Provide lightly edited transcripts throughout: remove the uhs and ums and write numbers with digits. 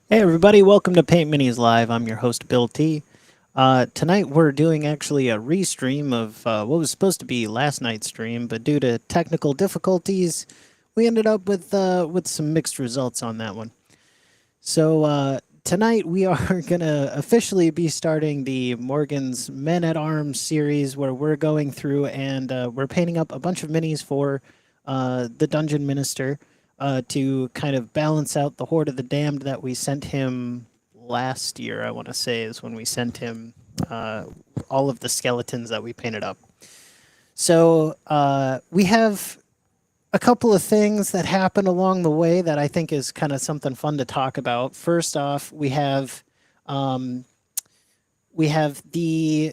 Hey everybody, welcome to Paint Minis Live. I'm your host Bill T. Tonight we're doing actually a restream of what was supposed to be last night's stream, but due to technical difficulties, we ended up with some mixed results on that one. So tonight we are gonna officially be starting the Morgan's Men at Arms series, where we're going through and we're painting up a bunch of minis for the Dungeon Minister to kind of balance out the Horde of the Damned that we sent him last year. I want to say is when we sent him uh, all of the skeletons that we painted up. So we have a couple of things that happened along the way that I think is kind of something fun to talk about. First off, um, we have the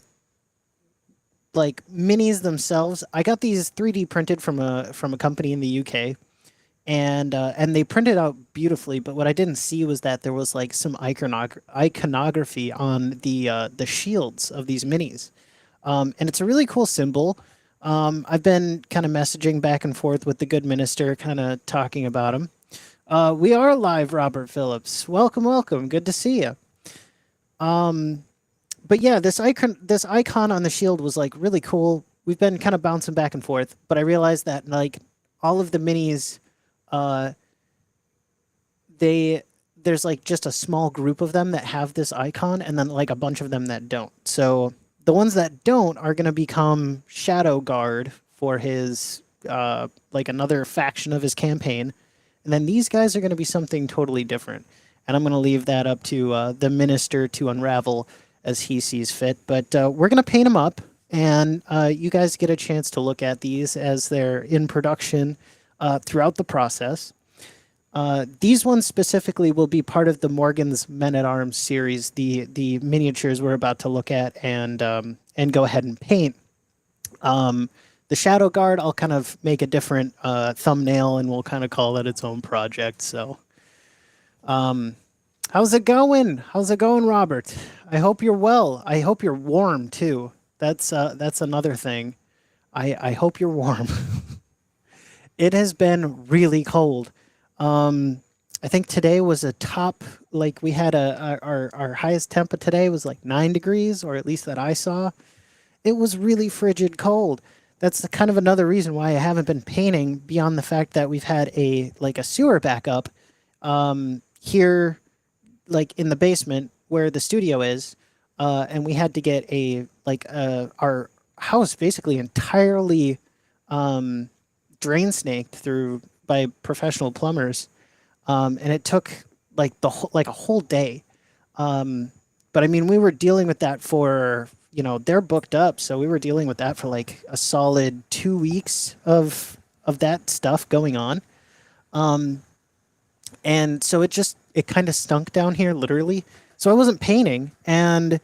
like minis themselves. I got these 3D printed from a company in the UK, and they printed out beautifully. But what I didn't see was that there was like some iconography on the shields of these minis, and it's a really cool symbol. I've been kind of messaging back and forth with the good minister, kind of talking about him. We are live, Robert Phillips. Welcome, welcome. Good to see you. But yeah, this icon on the shield was like really cool. We've been kind of bouncing back and forth, but I realized that like all of the minis, uh, they there's like just a small group of them that have this icon, and then like a bunch of them that don't. So the ones that don't are going to become Shadow Guard for his like another faction of his campaign, and then these guys are going to be something totally different. And I'm going to leave that up to the minister to unravel as he sees fit. But we're going to paint them up, and you guys get a chance to look at these as they're in production throughout the process. These ones specifically will be part of the Morgan's Men at Arms series, the miniatures we're about to look at and go ahead and paint. The Shadow Guard, I'll kind of make a different thumbnail, and we'll kind of call it its own project. So, how's it going? How's it going, Robert? I hope you're well. I hope you're warm too. That's another thing. I hope you're warm. It has been really cold. I think today was a top, like we had our highest temp of today was like 9 degrees, or at least that I saw. It was really frigid cold. That's the kind of another reason why I haven't been painting beyond the fact that we've had a sewer backup here, like in the basement where the studio is, and we had to get our house basically entirely drain snaked through by professional plumbers, and it took like like a whole day. But I mean, we were dealing with that for they're booked up, so we were dealing with that for like a solid 2 weeks of that stuff going on. And so it kind of stunk down here, literally. So I wasn't painting, and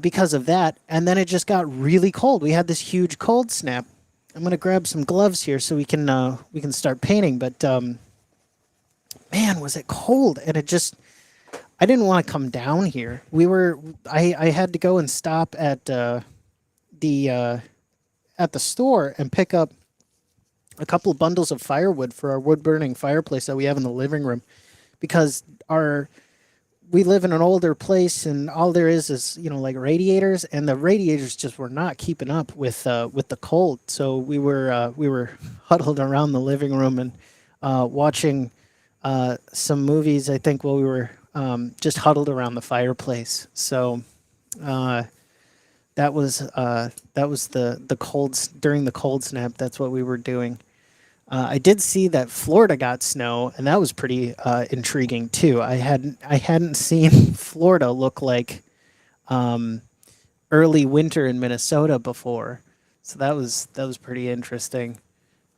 because of that, and then it just got really cold. We had this huge cold snap. I'm gonna grab some gloves here so we can start painting. But man, was it cold! And I didn't want to come down here. I had to go and stop the at the store and pick up a couple of bundles of firewood for our wood burning fireplace that we have in the living room, because we live in an older place, and all there is like radiators, and the radiators just were not keeping up with the cold. So we were huddled around the living room and watching some movies, I think, while we were just huddled around the fireplace. So that was the colds during the cold snap. That's what we were doing. I did see that Florida got snow, and that was pretty intriguing too. I hadn't seen Florida look like early winter in Minnesota before, so that was pretty interesting.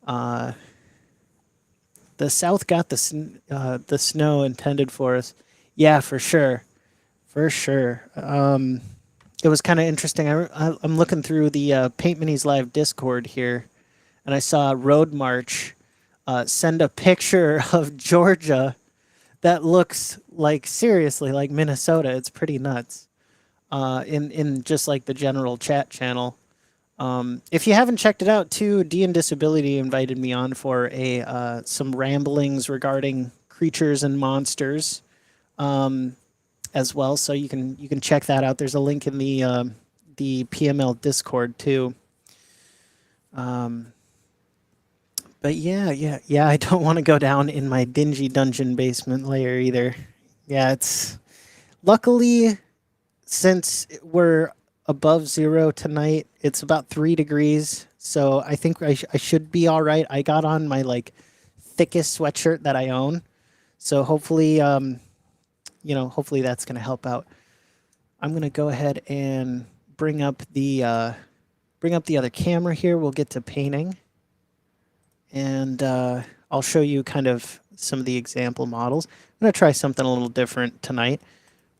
Uh, the South got the snow intended for us. Yeah, for sure, for sure. It was kind of interesting. I'm looking through the Paint Minis Live Discord here, and I saw Road March send a picture of Georgia that looks like, seriously, like Minnesota. It's pretty nuts. In just like the general chat channel. If you haven't checked it out too, D&Disability invited me on for a some ramblings regarding creatures and monsters. as well, so you can check that out. There's a link in the PML Discord too. But yeah. I don't want to go down in my dingy dungeon basement layer either. Yeah, it's luckily since we're above zero tonight, it's about 3 degrees. So I think I should be all right. I got on my like thickest sweatshirt that I own. So hopefully, hopefully that's going to help out. I'm going to go ahead and bring up the other camera here. We'll get to painting. And I'll show you kind of some of the example models. I'm going to try something a little different tonight.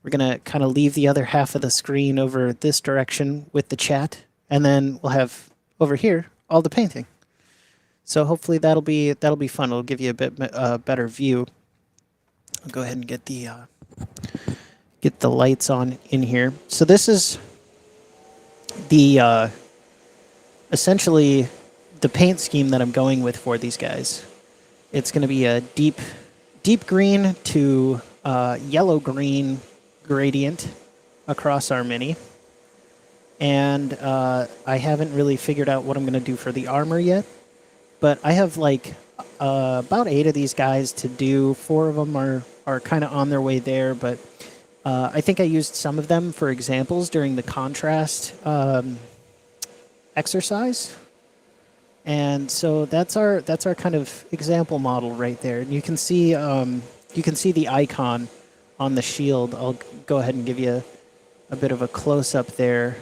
We're going to kind of leave the other half of the screen over this direction with the chat, and then we'll have over here all the painting. So hopefully that'll be fun. It'll give you a bit better view. I'll go ahead and get the lights on in here. So this is the essentially the paint scheme that I'm going with for these guys. It's going to be a deep green to yellow-green gradient across our mini. And I haven't really figured out what I'm going to do for the armor yet. But I have like about 8 of these guys to do. 4 of them are kind of on their way there. But I think I used some of them for examples during the contrast exercise. And so that's our kind of example model right there. And you can see the icon on the shield. I'll go ahead and give you a bit of a close up there.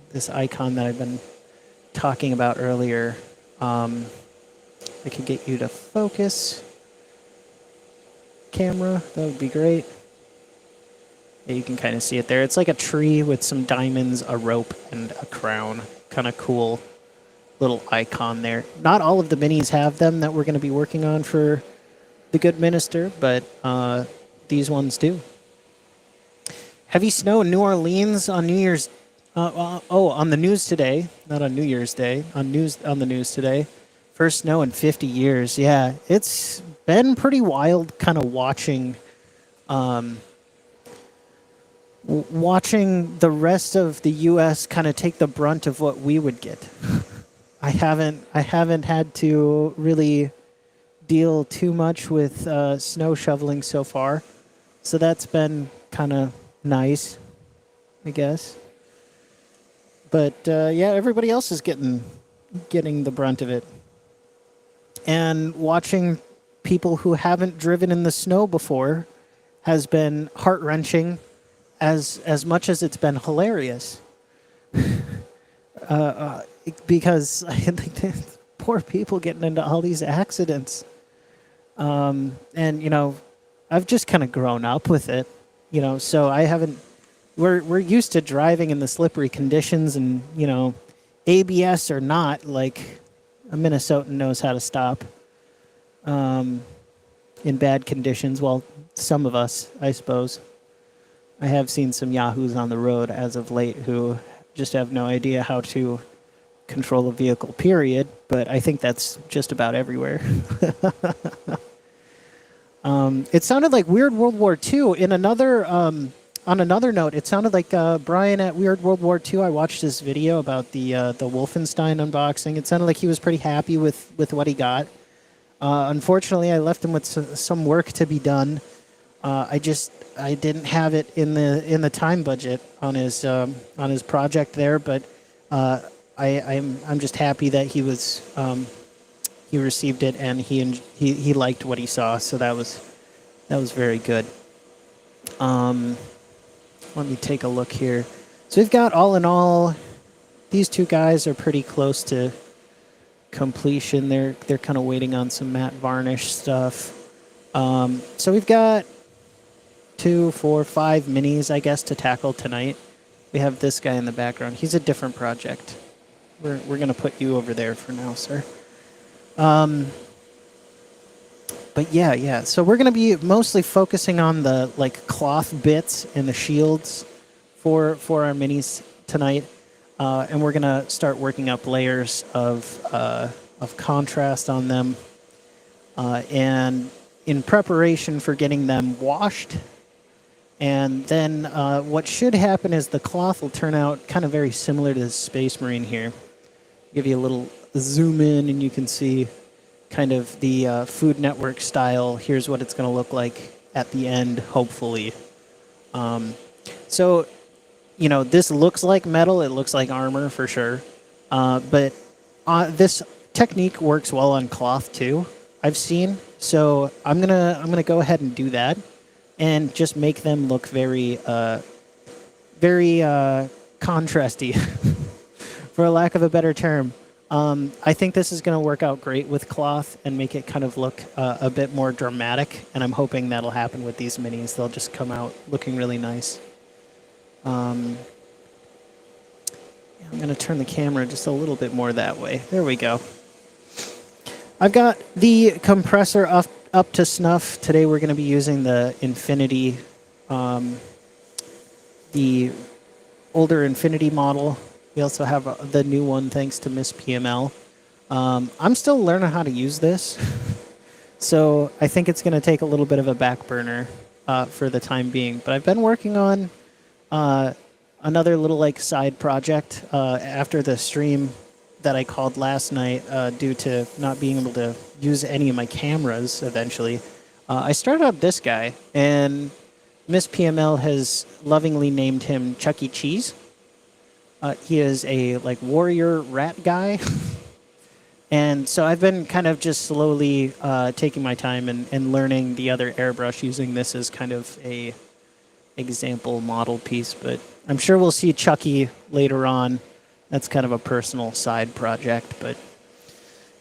This icon that I've been talking about earlier. I could get you to focus. Camera, that would be great. Yeah, you can kind of see it there. It's like a tree with some diamonds, a rope, and a crown. Kind of cool little icon there. Not all of the minis have them that we're going to be working on for the Good Minister, but these ones do. Heavy snow in New Orleans on New Year's. On the news today, not on New Year's Day. On the news today. First snow in 50 years. Yeah, it's been pretty wild. Kind of watching the rest of the U.S. kind of take the brunt of what we would get. I haven't had to really deal too much with snow shoveling so far, so that's been kind of nice, I guess. But yeah, everybody else is getting the brunt of it, and watching people who haven't driven in the snow before has been heart-wrenching, as much as it's been hilarious. Because I think poor people getting into all these accidents. And, I've just kind of grown up with it, so I haven't, we're used to driving in the slippery conditions, and, ABS or not, like a Minnesotan knows how to stop in bad conditions. Well, some of us, I suppose. I have seen some yahoos on the road as of late who just have no idea how to control a vehicle, period, but I think that's just about everywhere. It sounded like Weird World War II. On another note, it sounded like Brian at Weird World War II. I watched this video about the Wolfenstein unboxing. It sounded like he was pretty happy with what he got. Unfortunately, I left him with some work to be done. I didn't have it in the time budget on his project there, but I'm just happy that he received it, and he liked what he saw, so that was very good. Let me take a look here. So we've got, all in all, these 2 guys are pretty close to completion. They're kind of waiting on some matte varnish stuff. So we've got 2, 4, 5 minis, I guess, to tackle tonight. We have this guy in the background. He's a different project. We're going to put you over there for now, sir. But yeah. So we're going to be mostly focusing on the cloth bits and the shields for our minis tonight, and we're going to start working up layers of contrast on them, and in preparation for getting them washed And then what should happen is the cloth will turn out kind of very similar to the Space Marine here. Give you a little zoom in and you can see kind of the Food Network style. Here's what it's going to look like at the end, hopefully. So, you know, this looks like metal. It looks like armor for sure. But this technique works well on cloth too, I've seen. So I'm gonna go ahead and do that and just make them look very contrasty, for lack of a better term. I think this is going to work out great with cloth and make it kind of look a bit more dramatic, and I'm hoping that'll happen with these minis. They'll just come out looking really nice. I'm going to turn the camera just a little bit more that way. There we go. I've got the compressor up to snuff. Today we're going to be using the Infinity, the older Infinity model. We also have the new one thanks to Miss PML. I'm still learning how to use this, so I think it's going to take a little bit of a back burner for the time being. But I've been working on another little like side project after the stream that I called last night due to not being able to use any of my cameras eventually. I started up this guy, and Miss PML has lovingly named him Chuck E. Cheese. He is a like warrior rat guy. And so I've been kind of just slowly taking my time and learning the other airbrush, using this as kind of a example model piece. But I'm sure we'll see Chucky later on. That's kind of a personal side project. But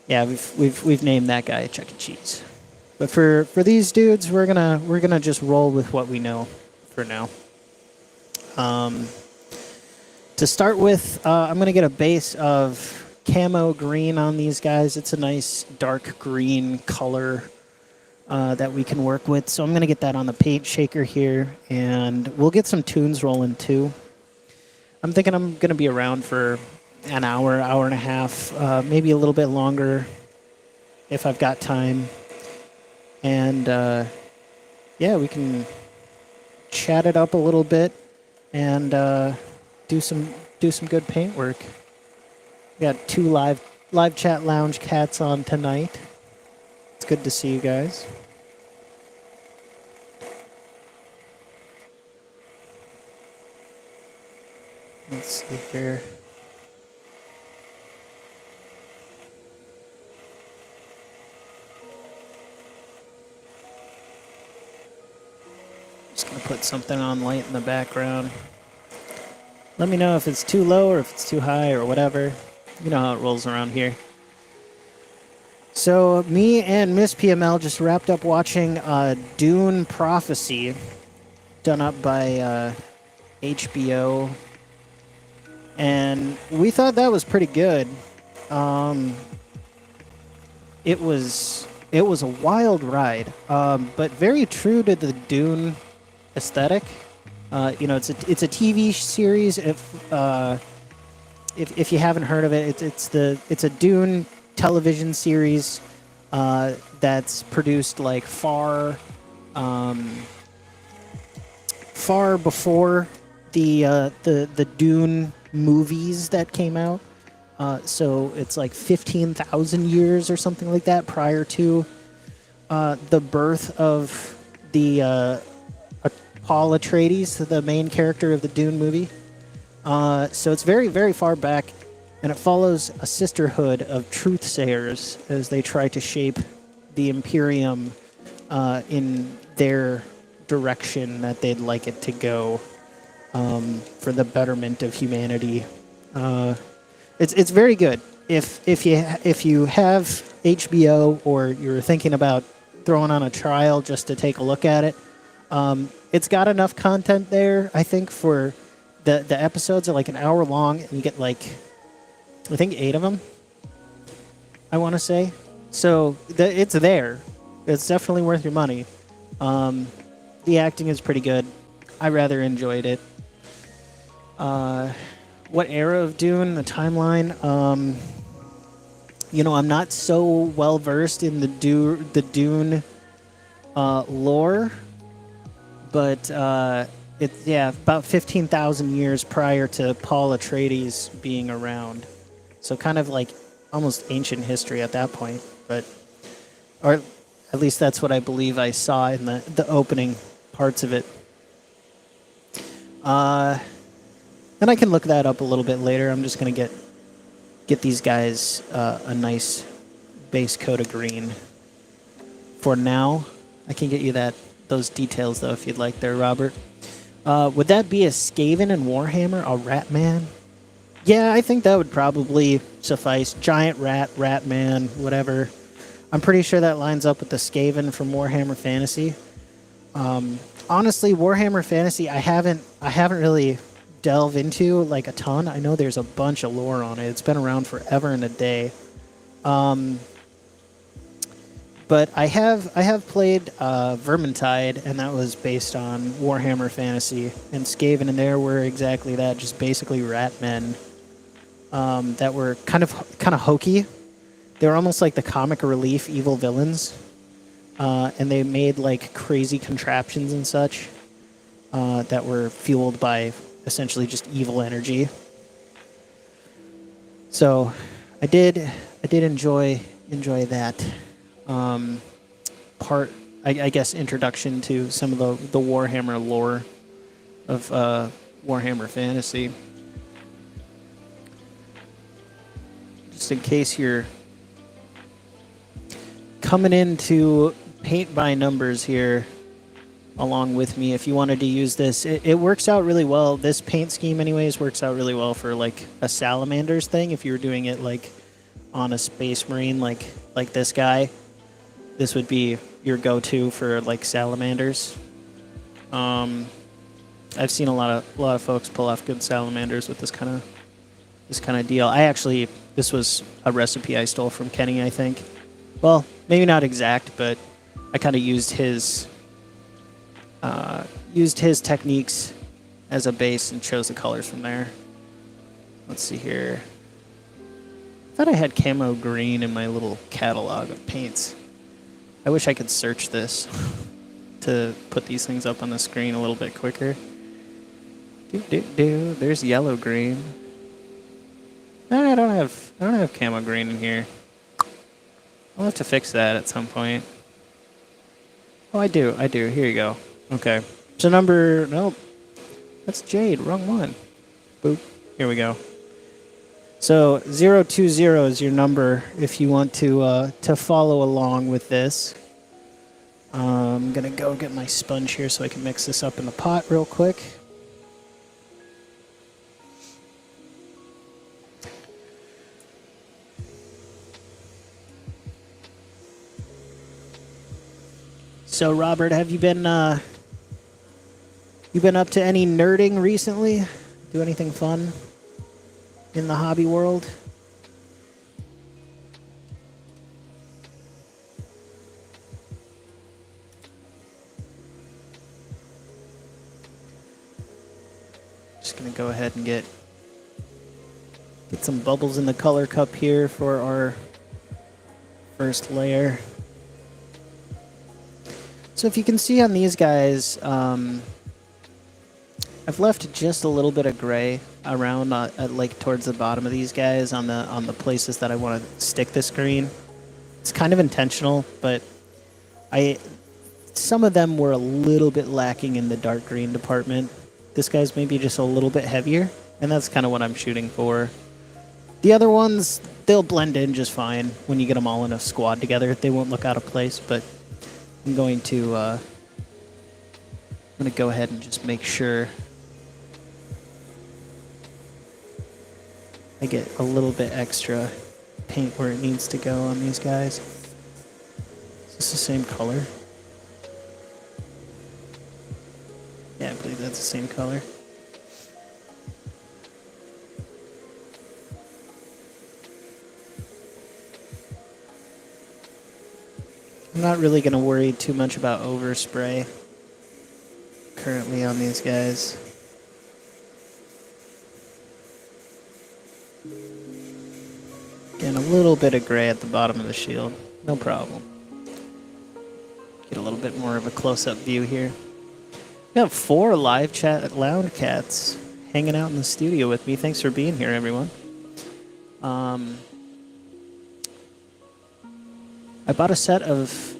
yeah, we've named that guy Chuck E. Cheese. But for these dudes, we're gonna just roll with what we know for now. To start with, I'm going to get a base of camo green on these guys. It's a nice dark green color that we can work with. So I'm going to get that on the paint shaker here, and we'll get some tunes rolling too. I'm thinking I'm going to be around for an hour, hour and a half, maybe a little bit longer if I've got time. And yeah, we can chat it up a little bit and do some good paint work. We got 2 live chat lounge cats on tonight. It's good to see you guys. Let's see here. Just gonna put something on light in the background. Let me know if it's too low or if it's too high or whatever. You know how it rolls around here. So me and Miss PML just wrapped up watching Dune Prophecy, done up by HBO. And we thought that was pretty good. It was a wild ride, but very true to the Dune aesthetic. You know, it's a TV series. If you haven't heard of it, it's a Dune television series that's produced like far before the Dune movies that came out. So it's like 15,000 years or something like that prior to the birth of the Paul Atreides, the main character of the Dune movie. So it's very, very far back, and it follows a sisterhood of truthsayers as they try to shape the Imperium in their direction that they'd like it to go for the betterment of humanity. It's very good. If you have HBO or you're thinking about throwing on a trial just to take a look at it, it's got enough content there, I think, for the episodes are like an hour long, and you get like, I think 8 of them, I want to say. So it's there. It's definitely worth your money. The acting is pretty good. I rather enjoyed it. What era of Dune? The timeline? You know, I'm not so well versed in the Dune lore, but about 15,000 years prior to Paul Atreides being around. So kind of like almost ancient history at that point, or at least that's what I believe I saw in the opening parts of it. And I can look that up a little bit later. I'm just going to get these guys a nice base coat of green. For now, I can get you those details, though, if you'd like there, Robert. Would that be a Skaven and Warhammer, a Ratman? Yeah, I think that would probably suffice. Giant rat man, whatever. I'm pretty sure that lines up with the Skaven from Warhammer Fantasy. Honestly, Warhammer Fantasy, I haven't really delved into like a ton. I know there's a bunch of lore on it. It's been around forever and a day. But I have played Vermintide, and that was based on Warhammer Fantasy. And Skaven and there were exactly that, just basically rat men that were kind of hokey. They were almost like the comic relief evil villains. And they made like crazy contraptions and such that were fueled by essentially just evil energy. So I did enjoy that part, I guess, introduction to some of the Warhammer lore of Warhammer Fantasy. Just in case you're coming into paint by numbers here along with me, if you wanted to use this, it works out really well. This paint scheme anyways works out really well for like a salamanders thing. If you were doing it like on a space marine like this guy, this would be your go-to for like salamanders. I've seen a lot of folks pull off good salamanders with this kind of deal. This was a recipe I stole from Kenny, I think. Well, maybe not exact, but I kind of used his techniques as a base and chose the colors from there. Let's see here. I thought I had camo green in my little catalog of paints. I wish I could search this to put these things up on the screen a little bit quicker. There's yellow green. No, I don't have camo green in here. I'll have to fix that at some point. Oh, I do. Here you go. Okay. So nope. That's Jade. Wrong one. Boop. Here we go. So 020 is your number if you want to follow along with this. I'm going to go get my sponge here so I can mix this up in the pot real quick. So, Robert, have you been up to any nerding recently? Do anything fun in the hobby world? Just gonna go ahead and get some bubbles in the color cup here for our first layer. So if you can see on these guys, I've left just a little bit of gray around like towards the bottom of these guys on the places that I want to stick this green. It's kind of intentional, but some of them were a little bit lacking in the dark green department. This guy's maybe just a little bit heavier, and that's kind of what I'm shooting for. The other ones, they'll blend in just fine when you get them all in a squad together. They won't look out of place, but I'm going to go ahead and just make sure I get a little bit extra paint where it needs to go on these guys. Is this the same color? Yeah, I believe that's the same color. I'm not really going to worry too much about overspray currently on these guys. Again, a little bit of gray at the bottom of the shield. No problem. Get a little bit more of a close-up view here. We got 4 live chat lounge cats hanging out in the studio with me. Thanks for being here, everyone. I bought a set of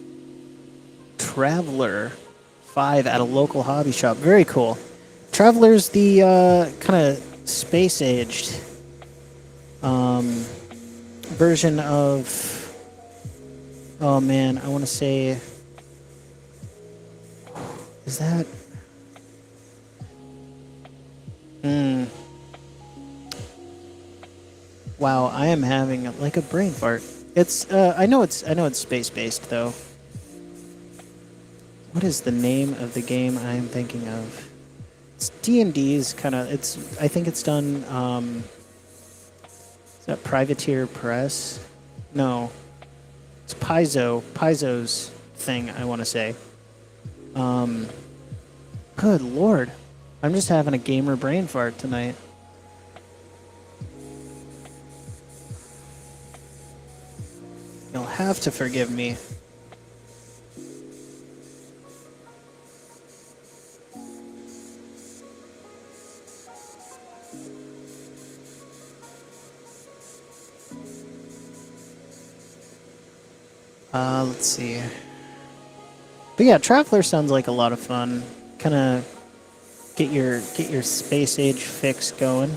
Traveler 5 at a local hobby shop. Very cool. Traveler's the kind of space-aged version of... Oh, man, I want to say... Is that... Wow, I am having like a brain fart. It's I know it's space-based though. What is the name of the game I am thinking of? It's D&D's kind of. I think it's done. Is that Privateer Press? No, it's Paizo's thing. I want to say. Good Lord, I'm just having a gamer brain fart tonight. You'll have to forgive me. Let's see. But yeah, Traveler sounds like a lot of fun. Kind of get your space age fix going.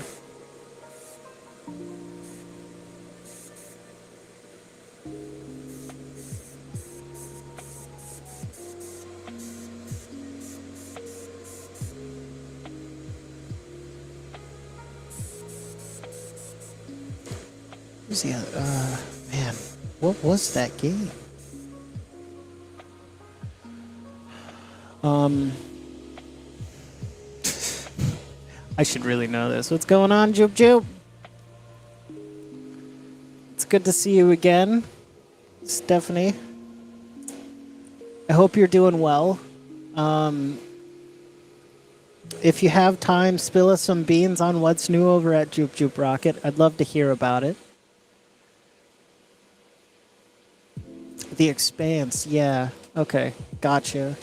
Who's the other? Man, what was that game? I should really know this. What's going on, Joop Joop? It's good to see you again, Stephanie. I hope you're doing well. If you have time, spill us some beans on what's new over at Joop Joop Rocket. I'd love to hear about it. The Expanse, yeah. Okay, gotcha.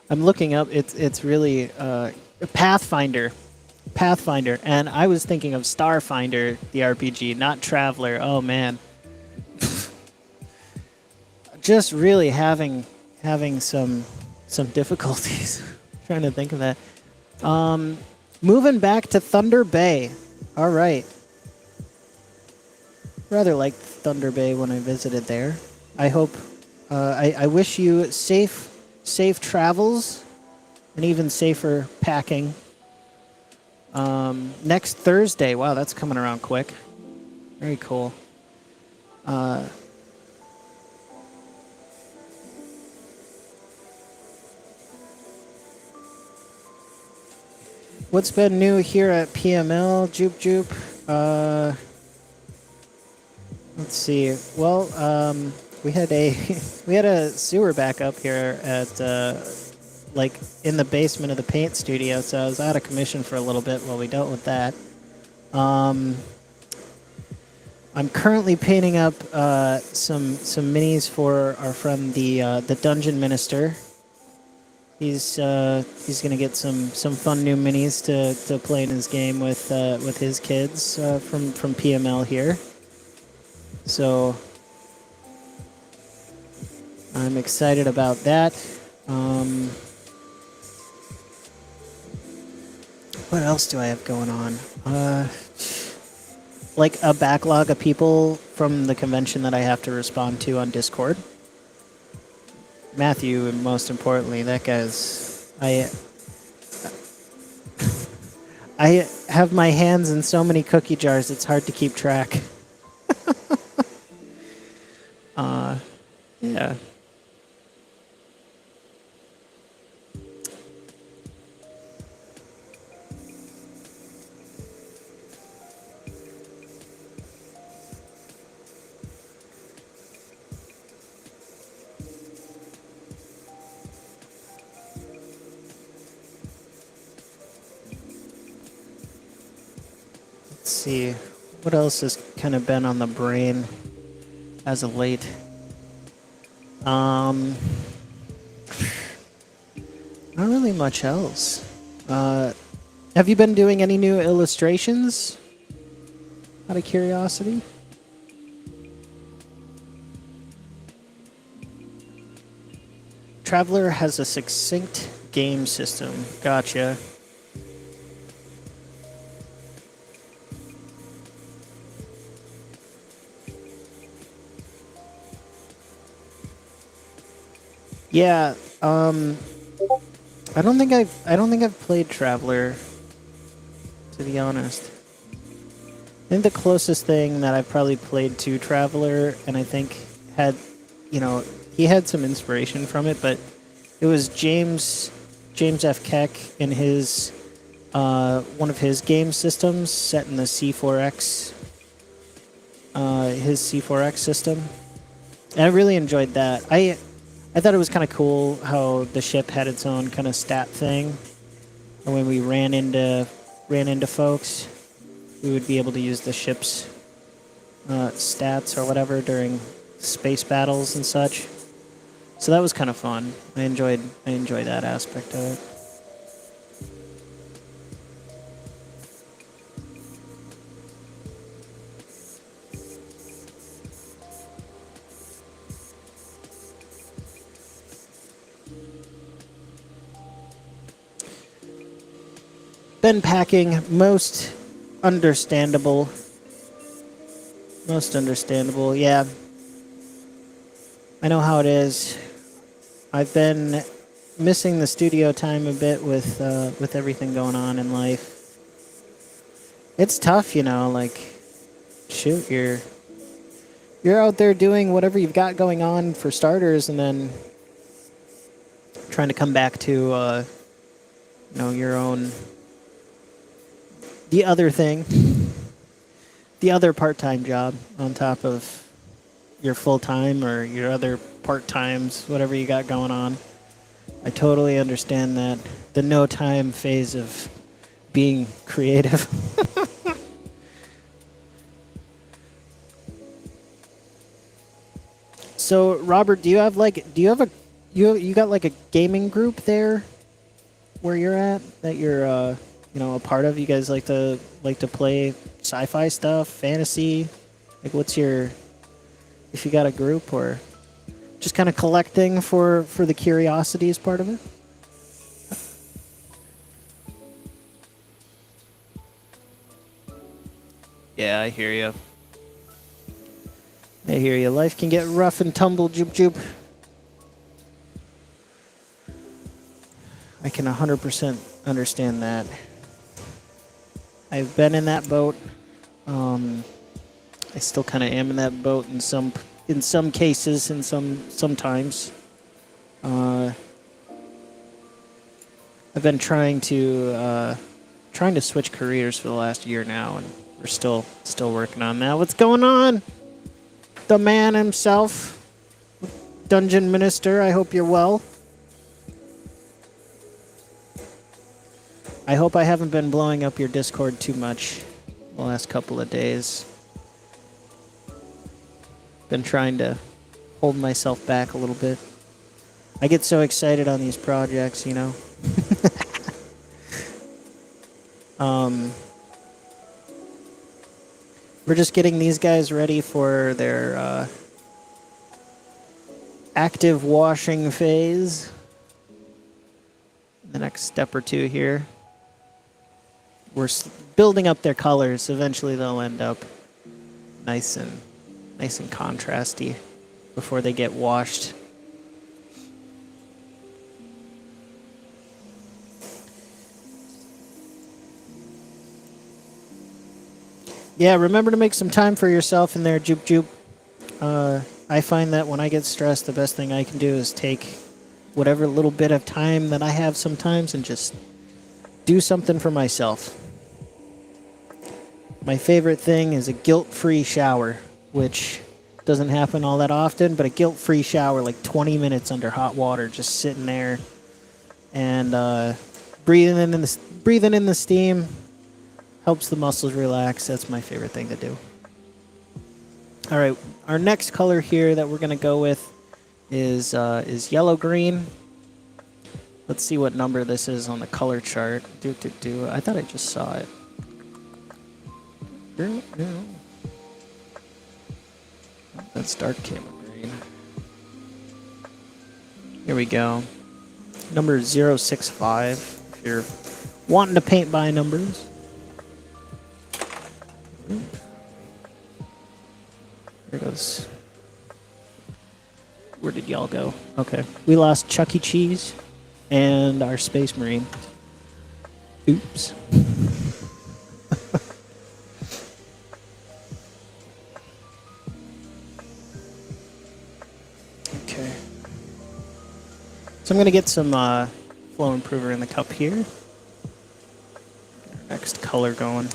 I'm looking up. It's really Pathfinder, and I was thinking of Starfinder, the RPG, not Traveler. Oh man, just really having some difficulties trying to think of that. Moving back to Thunder Bay. All right. Rather liked Thunder Bay when I visited there. I hope. I wish you safe travels, and even safer packing. Next Thursday. Wow, that's coming around quick. Very cool. What's been new here at PML, Joop Joop? Let's see. Well, we had a sewer backup here at like in the basement of the paint studio, so I was out of commission for a little bit while we dealt with that. I'm currently painting up some minis for our friend the Dungeon Minister. He's gonna get some fun new minis to play in his game with his kids from PML here. So I'm excited about that. What else do I have going on? Like a backlog of people from the convention that I have to respond to on Discord. Matthew, most importantly, that guy's... I have my hands in so many cookie jars, it's hard to keep track. Yeah. see. What else has kind of been on the brain as of late? Not really much else. Have you been doing any new illustrations? Out of curiosity? Traveler has a succinct game system. Gotcha. Yeah, I don't think I've played Traveler, to be honest. I think the closest thing that I've probably played to Traveler, and I think had, he had some inspiration from it, but it was James F. Keck in his one of his game systems set in the C4X, his C4X system, and I really enjoyed that. I thought it was kind of cool how the ship had its own kind of stat thing, and when we ran into folks, we would be able to use the ship's stats or whatever during space battles and such. So that was kind of fun. I enjoyed that aspect of it. Been packing, most understandable, yeah. I know how it is. I've been missing the studio time a bit with everything going on in life. It's tough, like, shoot, you're out there doing whatever you've got going on for starters, and then trying to come back to, your own, the other thing, the other part-time job on top of your full-time or your other part-times, whatever you got going on. I totally understand that. The no-time phase of being creative. So, Robert, do you got like a gaming group there where you're at that you're a part of? You guys like to play sci-fi stuff, fantasy? Like, what's your, if you got a group, or just kind of collecting for the curiosities part of it? Yeah, I hear you. Life can get rough and tumble, joop. I can 100% understand that. I've been in that boat. I still kind of am in that boat in some cases, and sometimes. I've been trying to switch careers for the last year now, and we're still working on that. What's going on? The man himself, Dungeon Minister. I hope you're well. I hope I haven't been blowing up your Discord too much the last couple of days. Been trying to hold myself back a little bit. I get so excited on these projects, We're just getting these guys ready for their active washing phase. The next step or two here. We're building up their colors. Eventually they'll end up nice and contrasty before they get washed. Yeah, remember to make some time for yourself in there, Joop. I find that when I get stressed, the best thing I can do is take whatever little bit of time that I have sometimes and just do something for myself. My favorite thing is a guilt-free shower, which doesn't happen all that often, but a guilt-free shower, like 20 minutes under hot water, just sitting there and breathing in the steam, Helps the muscles relax. That's my favorite thing to do. All right, our next color here that we're gonna go with is yellow-green. Let's see what number this is on the color chart. I thought I just saw it. That's dark camera green. Here we go. Number 065. If you're wanting to paint by numbers. There goes. Where did y'all go? Okay. We lost Chuck E. Cheese and our Space Marine. Oops. Okay. So I'm going to get some flow improver in the cup here. Next color going.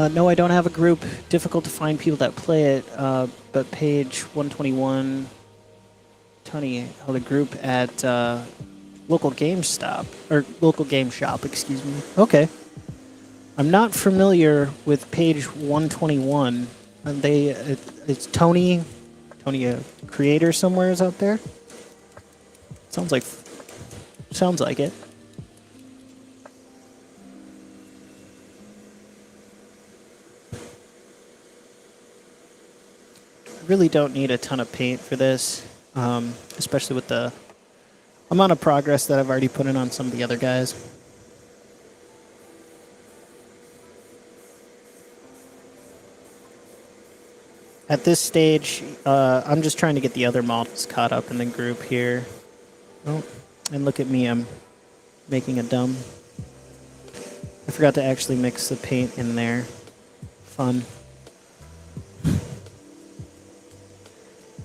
No, I don't have a group. Difficult to find people that play it, but page 121, Tony held a group at local game shop, excuse me. Okay. I'm not familiar with page 121. It's Tony, a creator somewhere is out there? Sounds like it. Really don't need a ton of paint for this, especially with the amount of progress that I've already put in on some of the other guys. At this stage, I'm just trying to get the other models caught up in the group here. Oh, and look at me, I'm making a dumb. I forgot to actually mix the paint in there. Fun.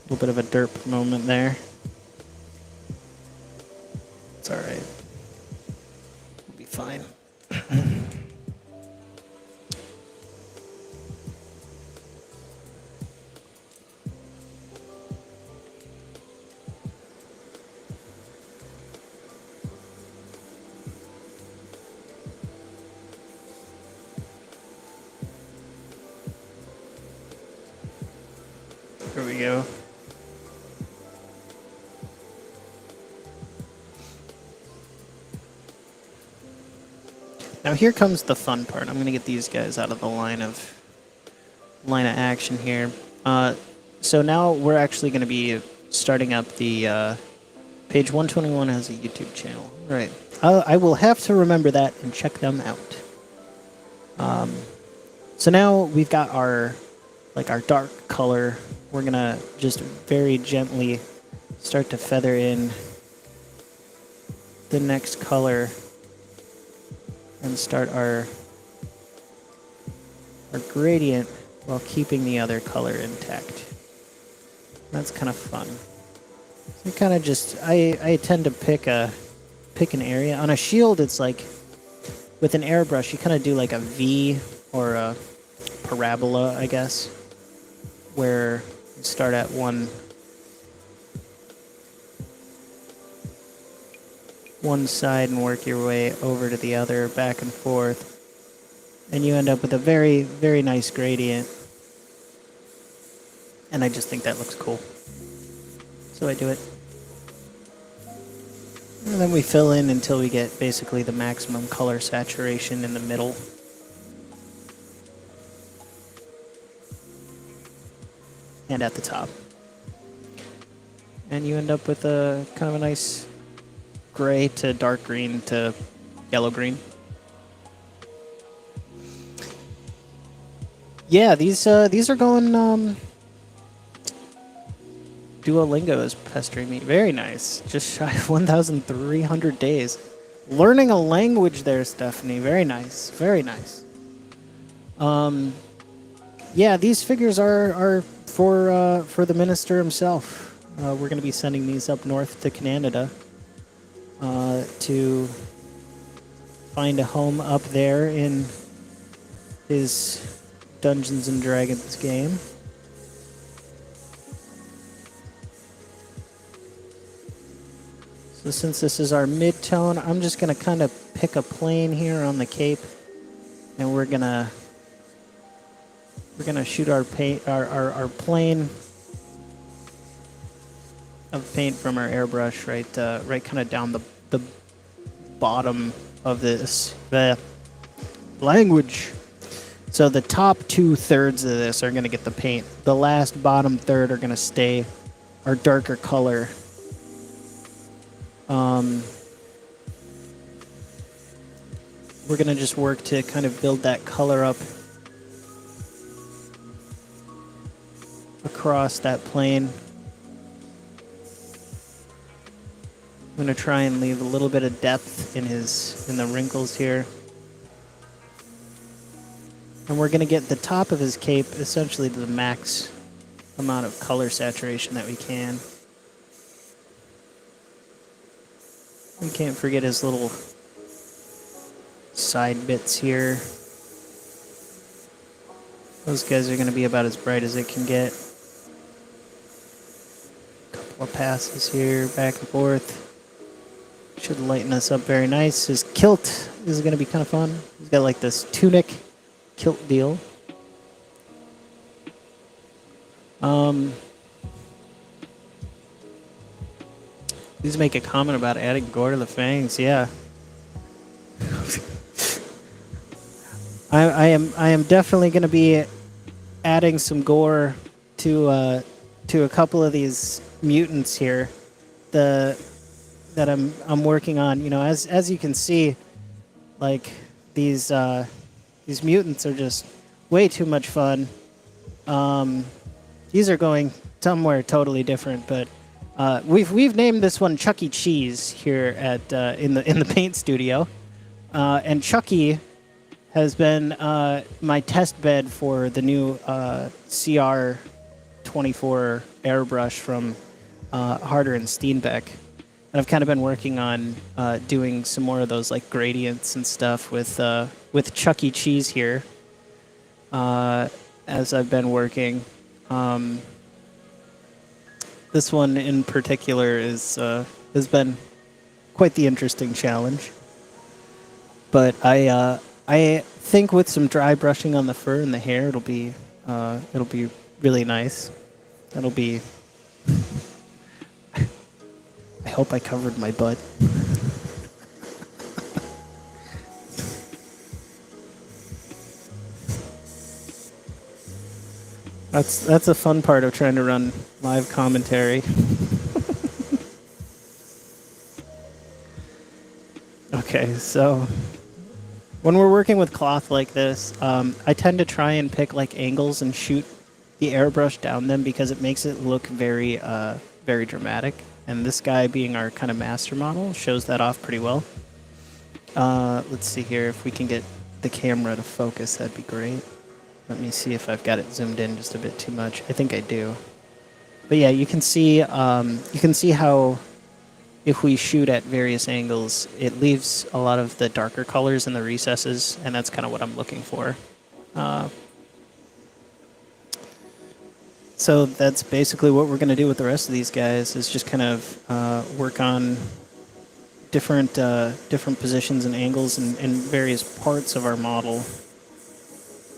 A little bit of a derp moment there. It's all right. We'll be fine. Here we go. Now here comes the fun part. I'm going to get these guys out of the line of action here. So now we're actually going to be starting up the page 121 has a YouTube channel. Right. I will have to remember that and check them out. So now we've got our dark color. We're going to just very gently start to feather in the next color and start our gradient while keeping the other color intact. That's kind of fun. So you kind of just, I tend to pick an area. On a shield, it's like, with an airbrush, you kind of do like a V or a parabola, I guess, where you start at one side and work your way over to the other, back and forth, and you end up with a very, very nice gradient. And I just think that looks cool. So I do it. And then we fill in until we get basically the maximum color saturation in the middle. And at the top. And you end up with a kind of a nice gray to dark green to yellow green. Yeah, these are going. Duolingo is pestering me. Very nice. Just shy of 1,300 days. Learning a language there, Stephanie. Very nice. Very nice. Yeah, these figures are for the minister himself. We're going to be sending these up north to Canada to find a home up there in his Dungeons and Dragons game. So since this is our mid-tone, I'm just going to kind of pick a plane here on the cape, and we're going to shoot our paint, our plane of paint from our airbrush right kind of down the bottom of this language. So the top 2/3 of this are going to get the paint. The last bottom third are going to stay our darker color. We're going to just work to kind of build that color up across that plane. I'm going to try and leave a little bit of depth in the wrinkles here. And we're going to get the top of his cape essentially to the max amount of color saturation that we can. We can't forget his little side bits here. Those guys are going to be about as bright as it can get. Couple of passes here, back and forth. Should lighten us up very nice. His kilt is going to be kind of fun. He's got like this tunic kilt deal. Please make a comment about adding gore to the fangs. Yeah. I am definitely going to be adding some gore to a couple of these mutants here that I'm working on. You know, as you can see, like these mutants are just way too much fun. These are going somewhere totally different, but we've named this one Chuck E. Cheese here at in the paint studio, and Chucky has been my test bed for the new CR 24 airbrush from Harder and Steenbeck. And I've kind of been working on doing some more of those like gradients and stuff with Chuck E. Cheese here as I've been working. This one in particular has been quite the interesting challenge. But I think with some dry brushing on the fur and the hair, it'll be really nice. It'll be. I hope I covered my butt. That's a fun part of trying to run live commentary. Okay, so when we're working with cloth like this, I tend to try and pick like angles and shoot the airbrush down them because it makes it look very very dramatic. And this guy being our kind of master model shows that off pretty well. Let's see here if we can get the camera to focus, that'd be great. Let me see if I've got it zoomed in just a bit too much. I think I do. But yeah, you can see how if we shoot at various angles, it leaves a lot of the darker colors in the recesses, and that's kind of what I'm looking for. So that's basically what we're going to do with the rest of these guys, is just kind of work on different positions and angles and various parts of our model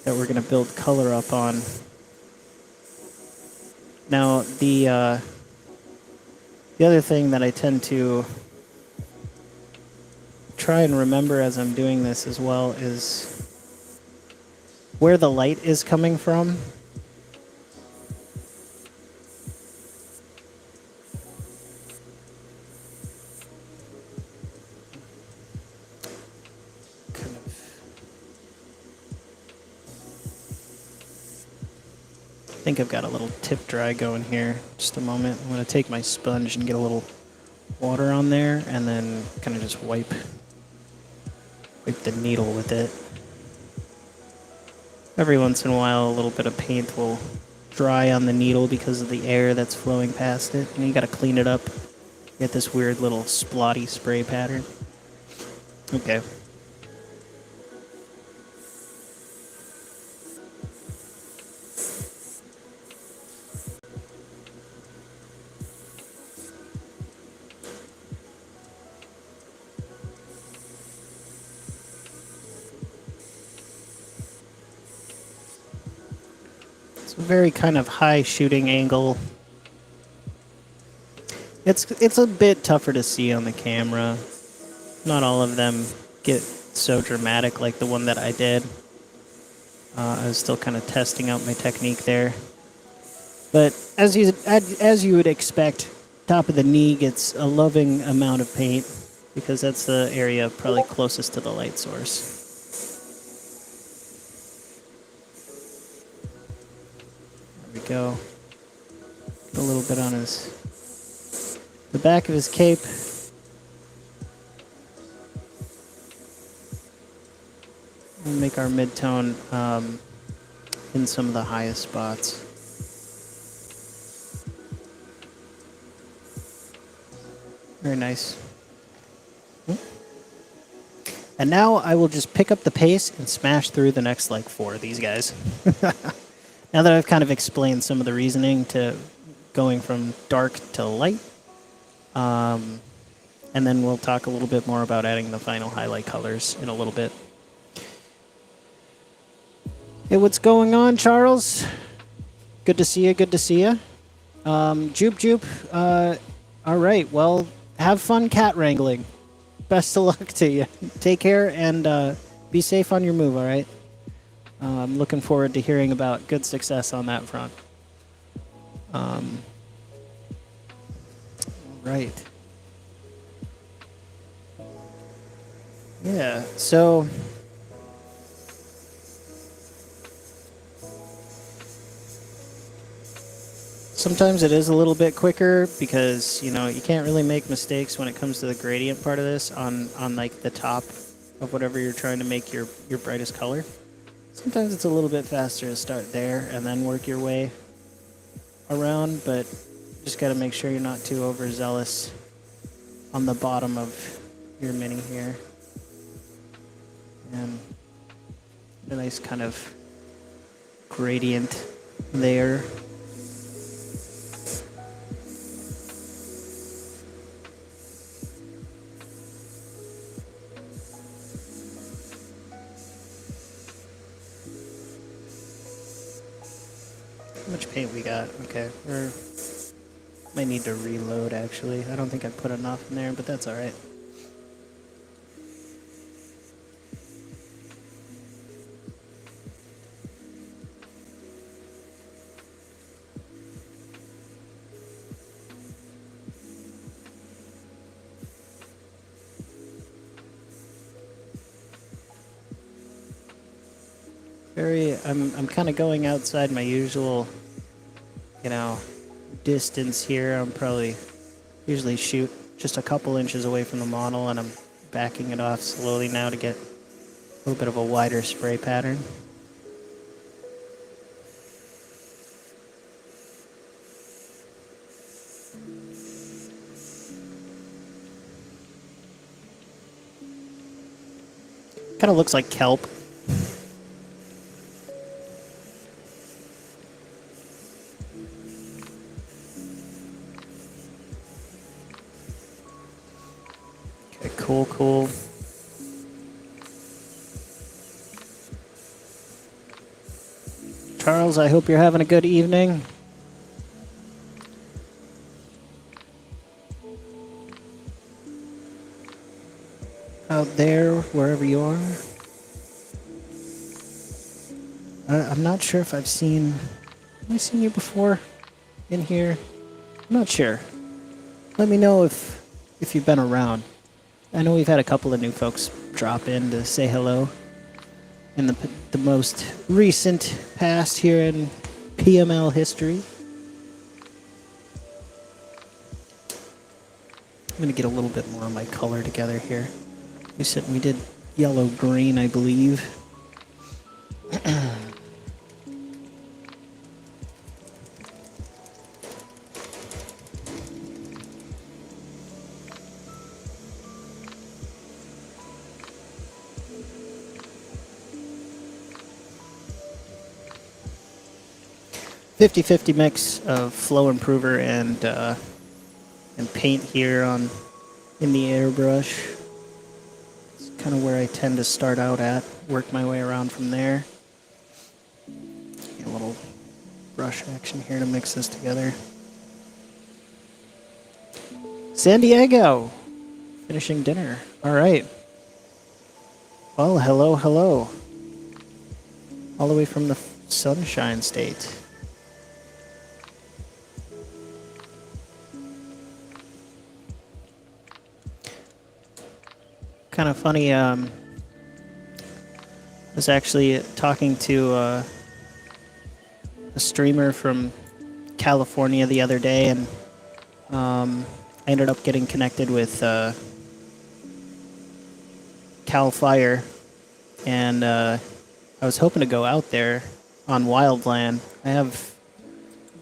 that we're going to build color up on. Now, the other thing that I tend to try and remember as I'm doing this as well is where the light is coming from. I think I've got a little tip dry going here. Just a moment. I'm going to take my sponge and get a little water on there and then kind of just wipe the needle with it. Every once in a while, a little bit of paint will dry on the needle because of the air that's flowing past it. And you got to clean it up. You get this weird little splotty spray pattern. Okay. It's a very kind of high shooting angle. It's a bit tougher to see on the camera. Not all of them get so dramatic like the one that I did. I was still kind of testing out my technique there. But as you would expect, top of the knee gets a loving amount of paint because that's the area probably closest to the light source. There we go. Get a little bit on the back of his cape. We'll make our mid-tone in some of the highest spots. Very nice. And now I will just pick up the pace and smash through the next, like, 4 of these guys. Now that I've kind of explained some of the reasoning to going from dark to light. And then we'll talk a little bit more about adding the final highlight colors in a little bit. Hey, what's going on, Charles? Good to see you, good to see you. Jupe. All right, well, have fun cat wrangling. Best of luck to you. Take care and be safe on your move, all right? I'm looking forward to hearing about good success on that front. All right. Yeah, so sometimes it is a little bit quicker because, you know, you can't really make mistakes when it comes to the gradient part of this on like the top of whatever you're trying to make your brightest color. Sometimes it's a little bit faster to start there and then work your way around, but just got to make sure you're not too overzealous on the bottom of your mini here. And a nice kind of gradient there. How much paint we got? Okay, we might need to reload actually. I don't think I put enough in there, but that's all right. I'm kind of going outside my usual, you know, distance here. I'm probably usually shoot just a couple inches away from the model, and I'm backing it off slowly now to get a little bit of a wider spray pattern. Kind of looks like kelp. Cool. Charles, I hope you're having a good evening. Out there, wherever you are. I'm not sure if have I seen you before in here? I'm not sure. Let me know if you've been around. I know we've had a couple of new folks drop in to say hello in the most recent past here in PML history. I'm going to get a little bit more of my color together here. We did yellow-green, I believe. 50-50 mix of flow improver and paint here in the airbrush. It's kind of where I tend to start out at, work my way around from there. Get a little brush action here to mix this together. San Diego, finishing dinner. All right. Well, hello, hello. All the way from the Sunshine State. Kind of funny, I was actually talking to a streamer from California the other day, and I ended up getting connected with Cal Fire, and I was hoping to go out there on wildland. I have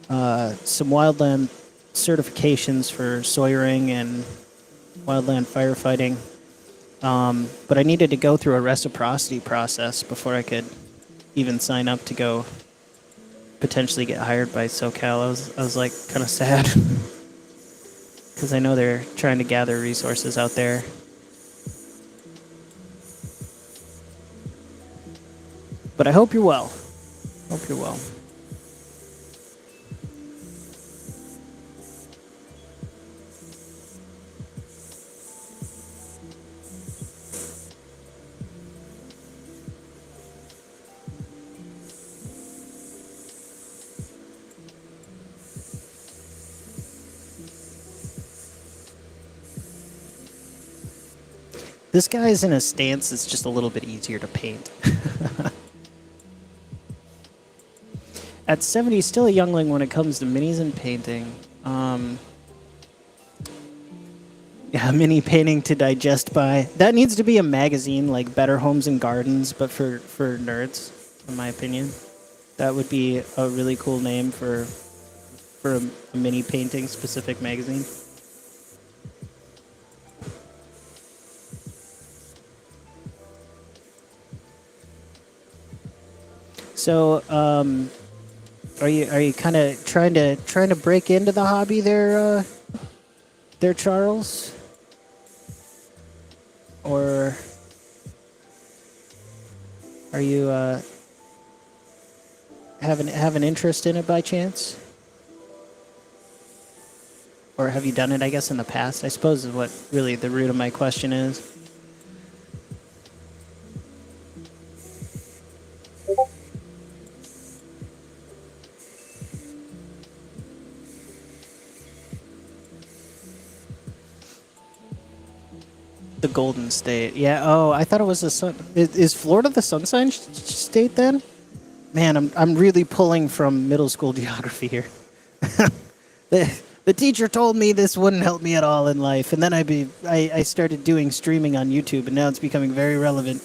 some wildland certifications for sawyering and wildland firefighting. But I needed to go through a reciprocity process before I could even sign up to go potentially get hired by SoCal. I was like kind of sad because I know they're trying to gather resources out there. But I hope you're well. Hope you're well. This guy's in a stance that's just a little bit easier to paint. At 70, still a youngling when it comes to minis and painting. Yeah, mini painting to digest by. That needs to be a magazine like Better Homes and Gardens, but for nerds, in my opinion. That would be a really cool name for a mini painting specific magazine. So, are you kind of trying to break into the hobby there, Charles? Or are you have an interest in it by chance? Or have you done it, I guess, in the past? I suppose is what really the root of my question is. The Golden State. Yeah. Oh, I thought it was the sun. Is Florida the Sunshine State then? Man, I'm really pulling from middle school geography here. The teacher told me this wouldn't help me at all in life, and then I started doing streaming on YouTube, and now it's becoming very relevant.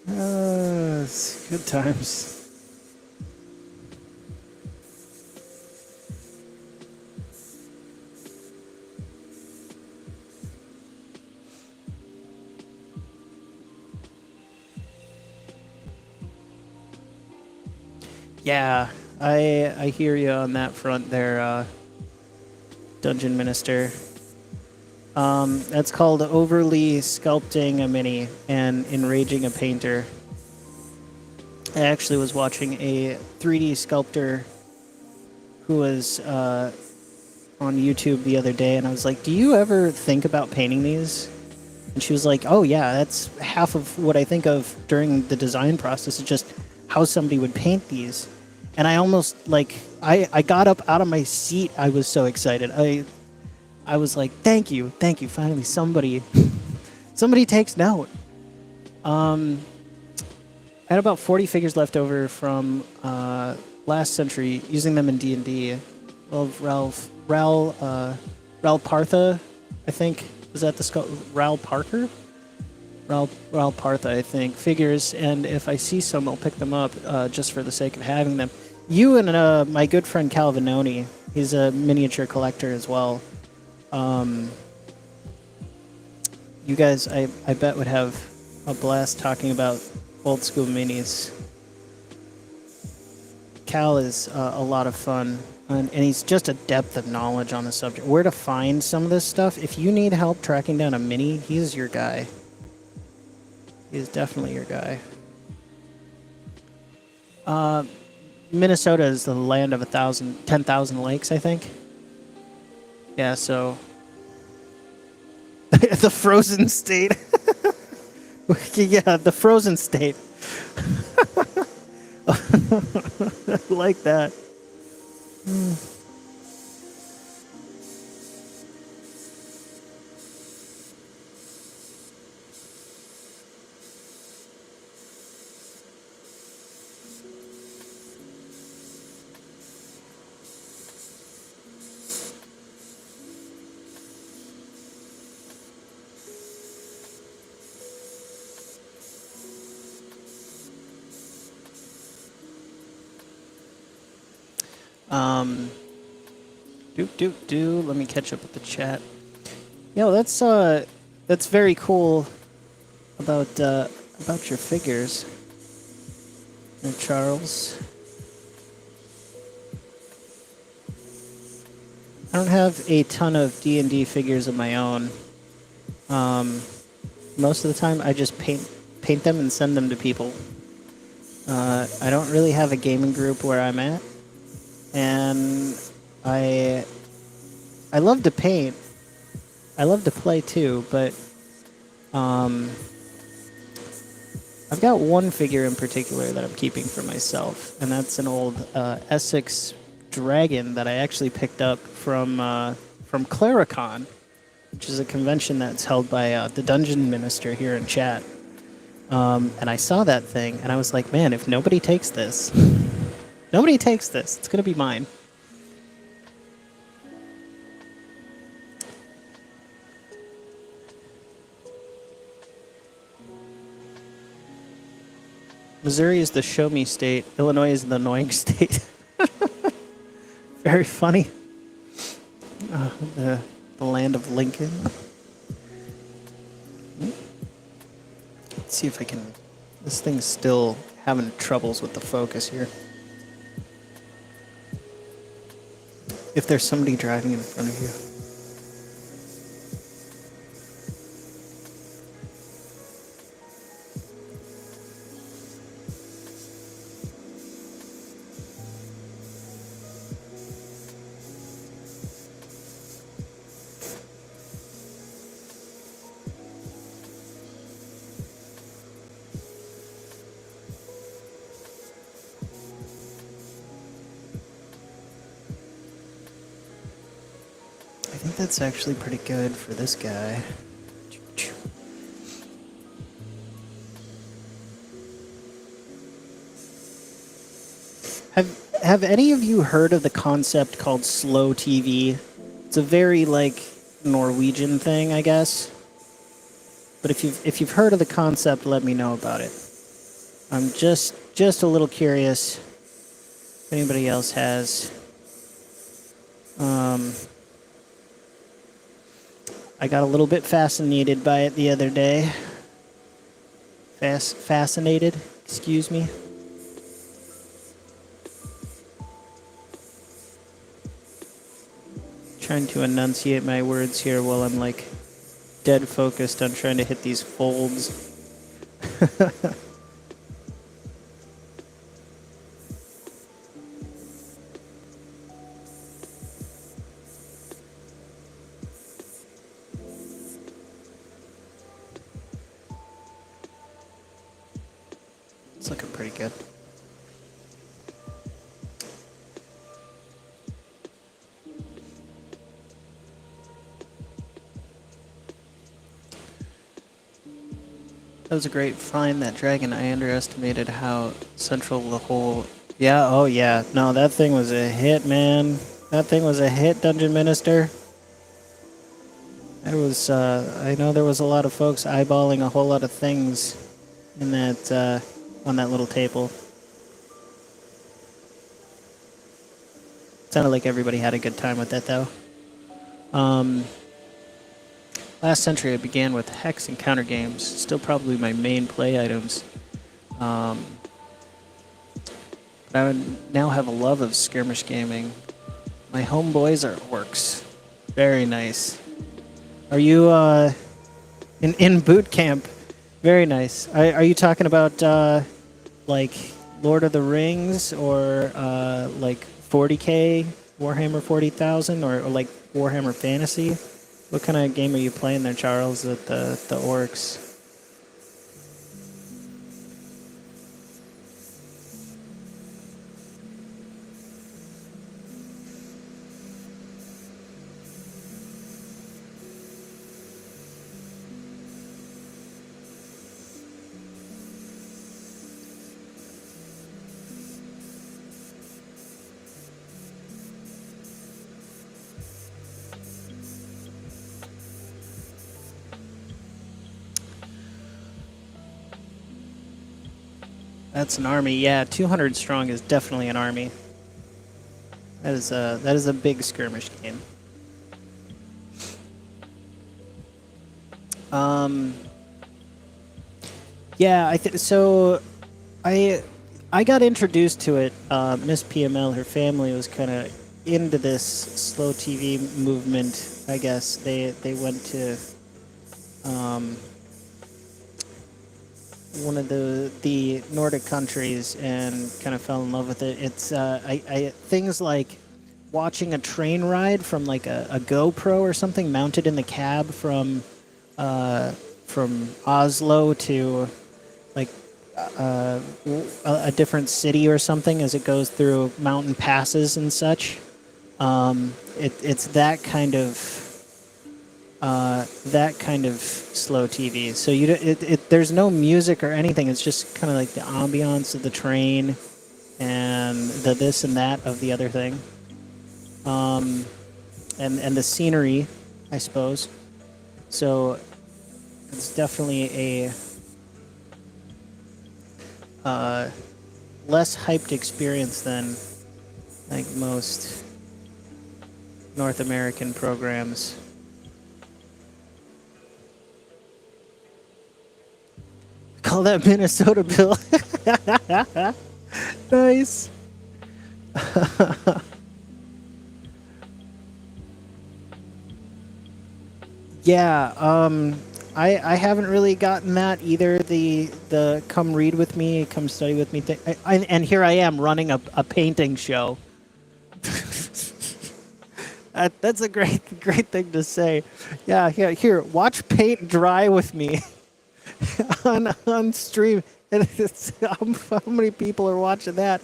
It's good times. Yeah, I hear you on that front there, Dungeon Minister. That's called overly sculpting a mini and enraging a painter. I actually was watching a 3D sculptor who was on YouTube the other day, and I was like, do you ever think about painting these? And she was like, oh yeah, that's half of what I think of during the design process, is just how somebody would paint these. And I almost, I got up out of my seat. I was so excited. I was like, thank you. Finally, somebody takes note. I had about 40 figures left over from last century, using them in D&D. Of Ral Partha, I think. Was that the Ral Parker? Ral Partha, I think. Figures, and if I see some, I'll pick them up just for the sake of having them. You and my good friend Calvinoni, he's a miniature collector as well. You guys, I bet would have a blast talking about old school minis. Cal is a lot of fun, and he's just a depth of knowledge on the subject. Where to find some of this stuff. If you need help tracking down a mini, he's your guy. He's definitely your guy. Minnesota is the land of 10,000 lakes, I think. Yeah, so the frozen state. Yeah, the frozen state. I like that. Let me catch up with the chat. Yo, that's very cool about your figures, Charles. I don't have a ton of D&D figures of my own. Most of the time, I just paint them and send them to people. I don't really have a gaming group where I'm at, and I love to paint. I love to play too, but I've got one figure in particular that I'm keeping for myself, and that's an old Essex dragon that I actually picked up from Claricon, which is a convention that's held by the Dungeon Minister here in chat. And I saw that thing, and I was like, man, if nobody takes this, it's going to be mine. Missouri is the show me state. Illinois is the annoying state. Very funny. The land of Lincoln. Let's see if I can... This thing's still having troubles with the focus here. If there's somebody driving in front of you. I think that's actually pretty good for this guy. Have any of you heard of the concept called slow TV? It's a very Norwegian thing, I guess. But if you've heard of the concept, let me know about it. I'm just a little curious if anybody else has. I got a little bit fascinated by it the other day. Fascinated? Excuse me. Trying to enunciate my words here while I'm dead focused on trying to hit these folds. It's looking pretty good. That was a great find, that dragon. I underestimated how central the whole... Yeah, oh yeah. No, that thing was a hit, man. That thing was a hit, Dungeon Minister. It was, I know there was a lot of folks eyeballing a whole lot of things in that, on that little table. Sounded like everybody had a good time with that, though. Last century, I began with hex and counter games, still probably my main play items. But I now have a love of skirmish gaming. My homeboys are orcs. Very nice. Are you in boot camp? Very nice. Are you talking about Lord of the Rings or like 40K Warhammer 40,000 or like Warhammer Fantasy? What kind of game are you playing there, Charles, with the orcs? That's an army. Yeah, 200 strong is definitely an army. That is a big skirmish game. Yeah, so. I got introduced to it. Miss PML, her family was kind of into this slow TV movement. I guess they went to one of the Nordic countries and kind of fell in love with it. It's things like watching a train ride from like a GoPro or something mounted in the cab from Oslo to like a different city or something as it goes through mountain passes and such. It's that kind of slow TV. So there's no music or anything. It's just kind of like the ambiance of the train and the this and that of the other thing. And the scenery, I suppose. So it's definitely a less hyped experience than like most North American programs. Call that Minnesota Bill. Nice. Yeah, I haven't really gotten that either. The come read with me, come study with me thing. And here I am running a painting show. That's a great thing to say. Yeah, here, watch paint dry with me on stream. And it's, how many people are watching that?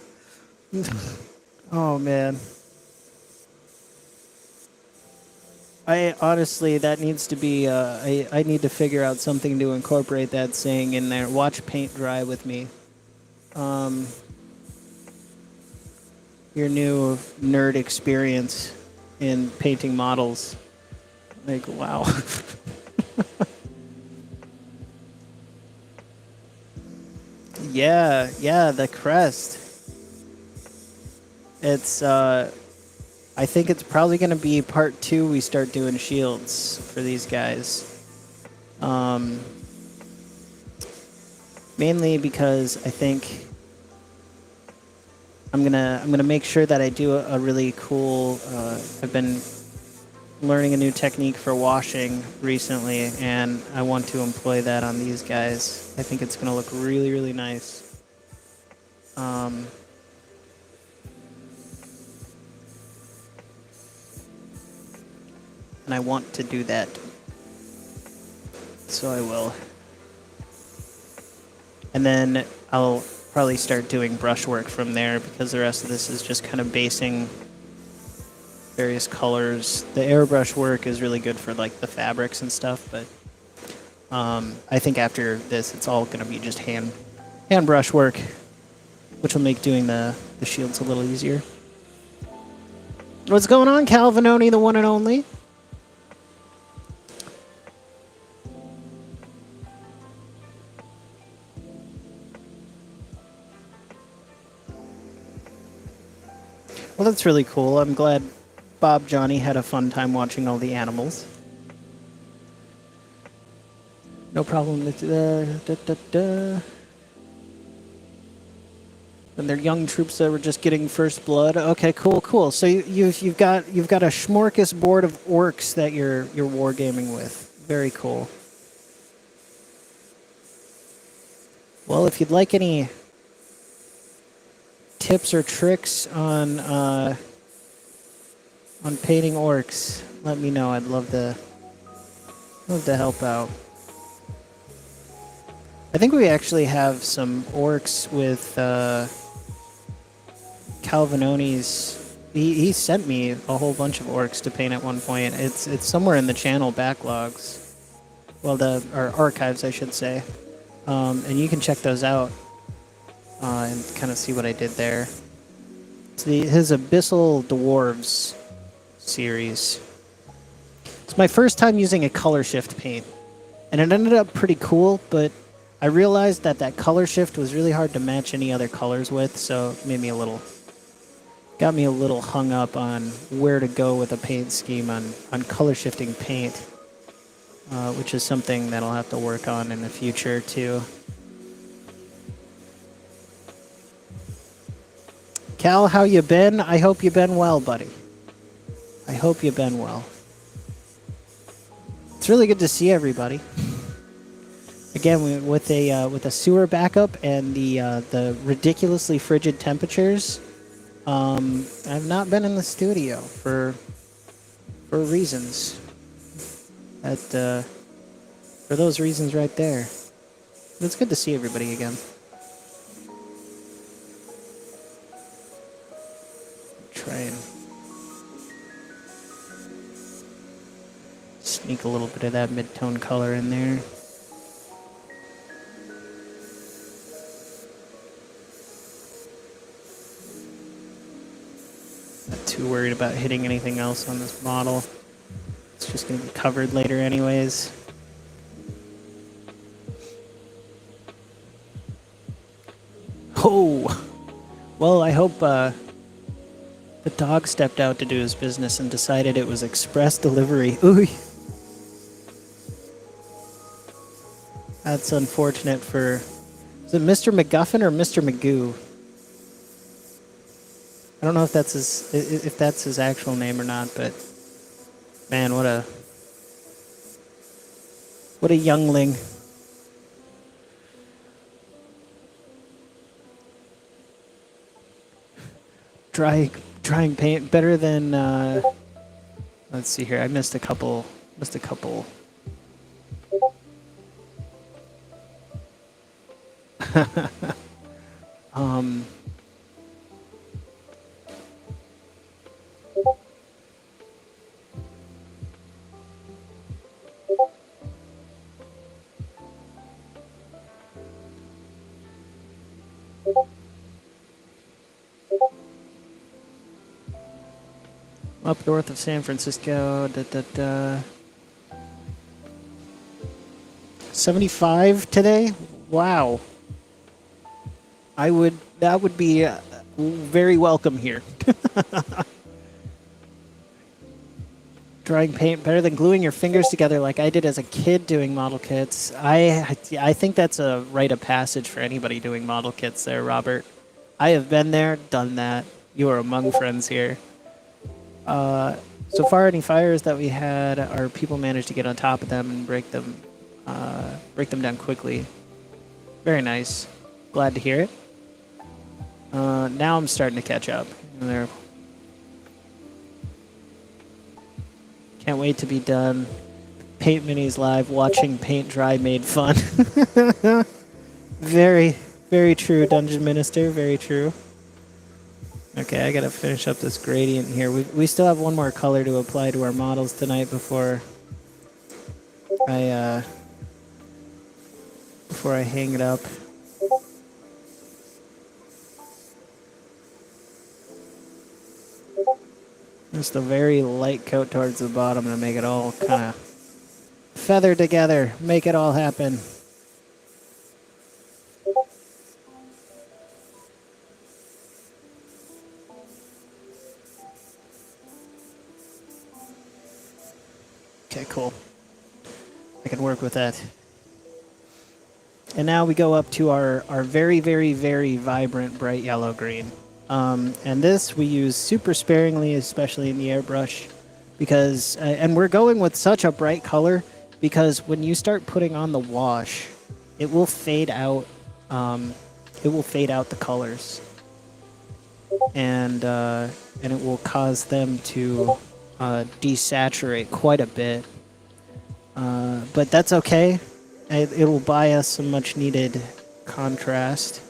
Oh man. I honestly, that needs to be. I need to figure out something to incorporate that saying in there. Watch paint dry with me. Your new nerd experience in painting models. Like, wow. Yeah, the crest. It's I think it's probably going to be part 2 we start doing shields for these guys. Mainly because I think I'm gonna make sure that I do a really cool. I've been learning a new technique for washing recently, and I want to employ that on these guys. I think it's gonna look really nice. And I want to do that, so I will. And then I'll probably start doing brushwork from there, because the rest of this is just kind of basing various colors. The airbrush work is really good for like the fabrics and stuff, but I think after this it's all going to be just hand brush work, which will make doing the shields a little easier. What's going on, Calvinoni, the one and only? Well, that's really cool. I'm glad Bob Johnny had a fun time watching all the animals. No problem. And they're young troops that were just getting first blood. Okay, cool. So you've got a smorgasbord of orcs that you're wargaming with. Very cool. Well, if you'd like any tips or tricks on painting orcs, let me know. I'd love to help out. I think we actually have some orcs with Calvinoni's. He sent me a whole bunch of orcs to paint at one point. It's somewhere in the channel backlogs. Well, or archives, I should say. And you can check those out and kind of see what I did there. It's his Abyssal Dwarves series. It's my first time using a color shift paint, and it ended up pretty cool, but I realized that color shift was really hard to match any other colors with, so it made me got me a little hung up on where to go with a paint scheme on color shifting paint, which is something that I'll have to work on in the future too. Cal, how you been? I hope you've been well, buddy. I hope you've been well. It's really good to see everybody. Again, with a sewer backup and the ridiculously frigid temperatures, I've not been in the studio for reasons. For those reasons right there. But it's good to see everybody again. Try and sneak a little bit of that mid-tone color in there. Not too worried about hitting anything else on this model. It's just going to be covered later anyways. Oh! Well, I hope the dog stepped out to do his business and decided it was express delivery. Ooh! That's unfortunate for... Is it Mr. McGuffin or Mr. Magoo? I don't know if that's his actual name or not, but man, what a youngling. Drying paint better than let's see here. I missed a couple. Up north of San Francisco, 75 today? Wow. That would be very welcome here. Drying paint better than gluing your fingers together like I did as a kid doing model kits. I think that's a rite of passage for anybody doing model kits there, Robert. I have been there, done that. You are among friends here. So far, any fires that we had, our people managed to get on top of them and break them down quickly. Very nice. Glad to hear it. Now I'm starting to catch up. Can't wait to be done. Paint Minis live, watching paint dry made fun. Very, very true, Dungeon Minister. Very true. Okay, I gotta finish up this gradient here. We still have one more color to apply to our models tonight before I hang it up. Just a very light coat towards the bottom to make it all kind of feather together, make it all happen. Okay, cool. I can work with that. And now we go up to our very, very, very vibrant bright yellow green. And this we use super sparingly, especially in the airbrush, because, and we're going with such a bright color because when you start putting on the wash, it will fade out the colors. and it will cause them to desaturate quite a bit. But that's okay. It will buy us some much needed contrast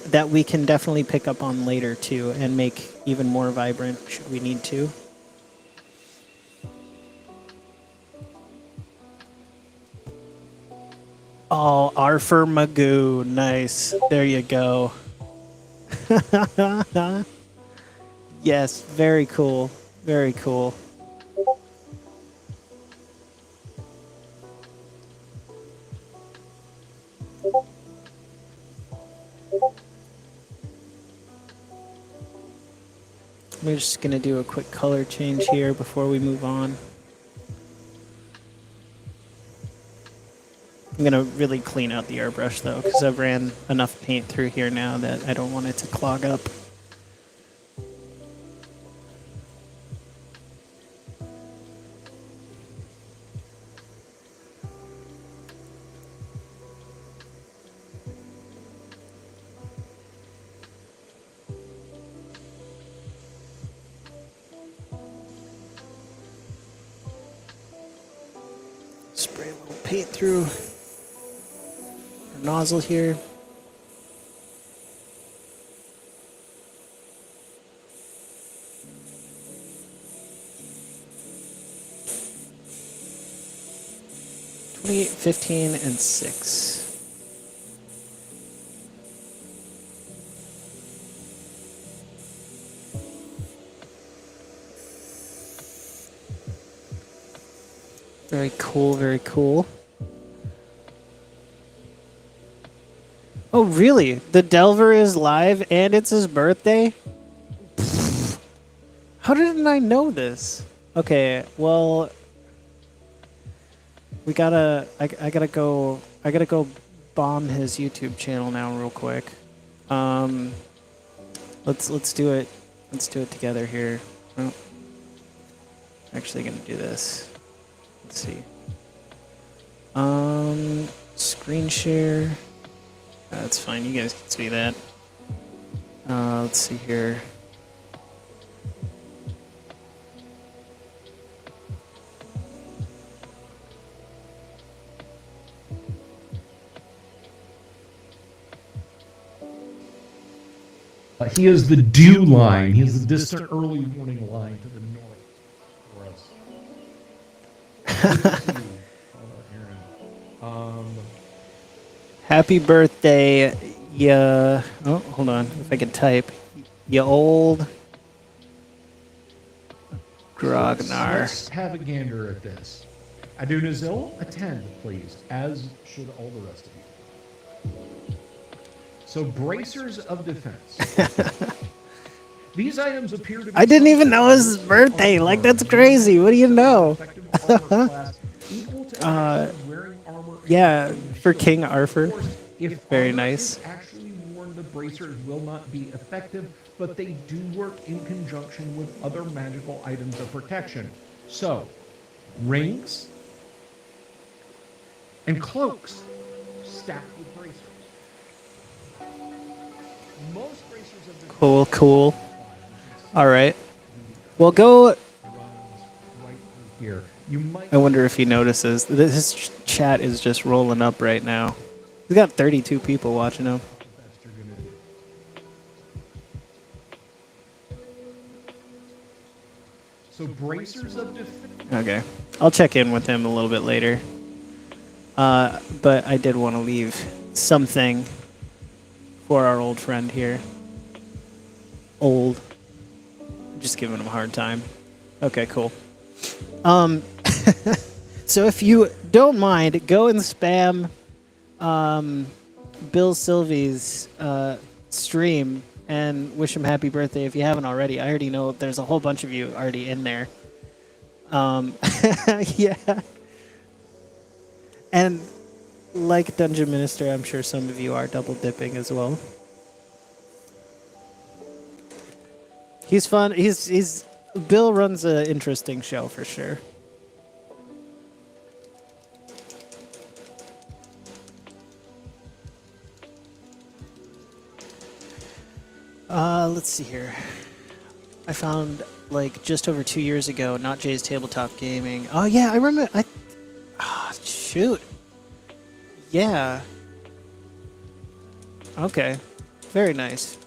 that we can definitely pick up on later too and make even more vibrant should we need to. Oh, Arthur Magoo. Nice. There you go. Yes, very cool. Very cool. We're just going to do a quick color change here before we move on. I'm going to really clean out the airbrush though, because I've ran enough paint through here now that I don't want it to clog up. Spray a little paint through our nozzle here. $28, $15, and $6. Very cool, very cool. Oh, really? The Delver is live and it's his birthday? How didn't I know this? Okay, well, we gotta. I gotta go. I gotta go bomb his YouTube channel now, real quick. Let's do it. Let's do it together here. Oh, actually, gonna do this. Let's see. Screen share. That's fine. You guys can see that. Let's see here. He is the dew line. He is the distant early warning line to the north for us. Happy birthday, ya. Oh, hold on. If I can type. Ya old Grognar. Let's have a gander at this. Adunazil, attend, please, as should all the rest of you. So, bracers of defense. These items appear to be... I didn't even know it was his birthday. Like, that's crazy. What do you know? Yeah, for King Arthur. Very nice. Actually worn, the bracers will not be effective, but they do work in conjunction with other magical items of protection. So, rings and cloaks stacked with bracers. Most bracers of the Cool. All right. Well, go. right here. You might. I wonder if he notices. His chat is just rolling up right now. He's got 32 people watching him. So bracers of defense. Okay. I'll check in with him a little bit later. But I did want to leave something for our old friend here. Old. Just giving him a hard time. Okay, cool. So if you don't mind, go and spam Bill Sylvie's stream and wish him happy birthday if you haven't already. I already know there's a whole bunch of you already in there. Yeah. And like Dungeon Minister, I'm sure some of you are double dipping as well. He's fun. He's Bill runs an interesting show for sure. Let's see here. I found like just over 2 years ago, Not Jay's Tabletop Gaming. Oh yeah, I remember. Shoot. Yeah. Okay. Very nice.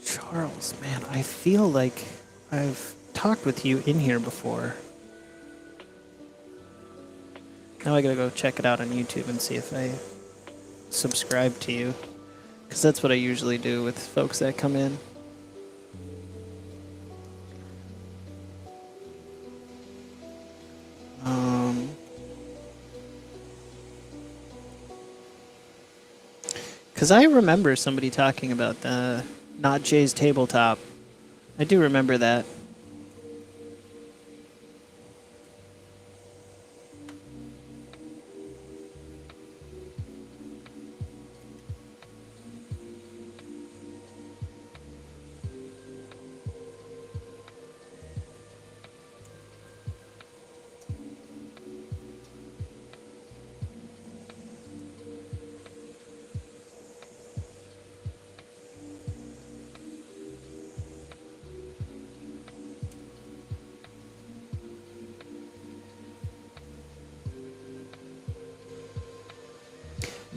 Charles, man, I feel like I've talked with you in here before. Now I gotta go check it out on YouTube and see if I subscribe to you. Because that's what I usually do with folks that come in. Because I remember somebody talking about the Not Jay's Tabletop. I do remember that.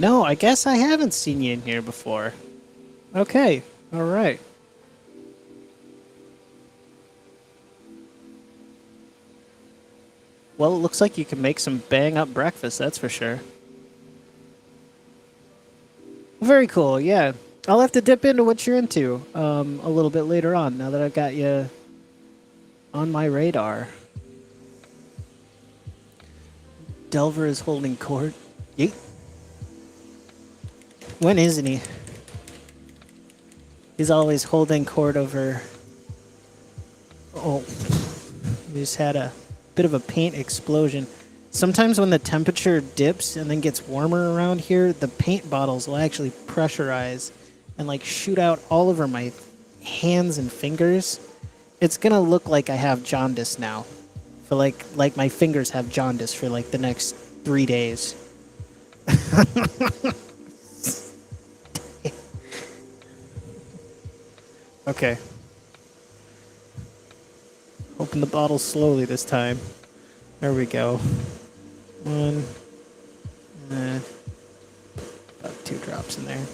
No, I guess I haven't seen you in here before. Okay, all right. Well, it looks like you can make some bang-up breakfast, that's for sure. Very cool, yeah. I'll have to dip into what you're into a little bit later on, now that I've got you on my radar. Delver is holding court. Yeet. When isn't he? He's always holding court over... Oh, we just had a bit of a paint explosion. Sometimes when the temperature dips and then gets warmer around here, the paint bottles will actually pressurize and like shoot out all over my hands and fingers. It's gonna look like I have jaundice now. For like my fingers have jaundice for like the next 3 days. Okay. Open the bottle slowly this time. There we go. One. About 2 drops in there.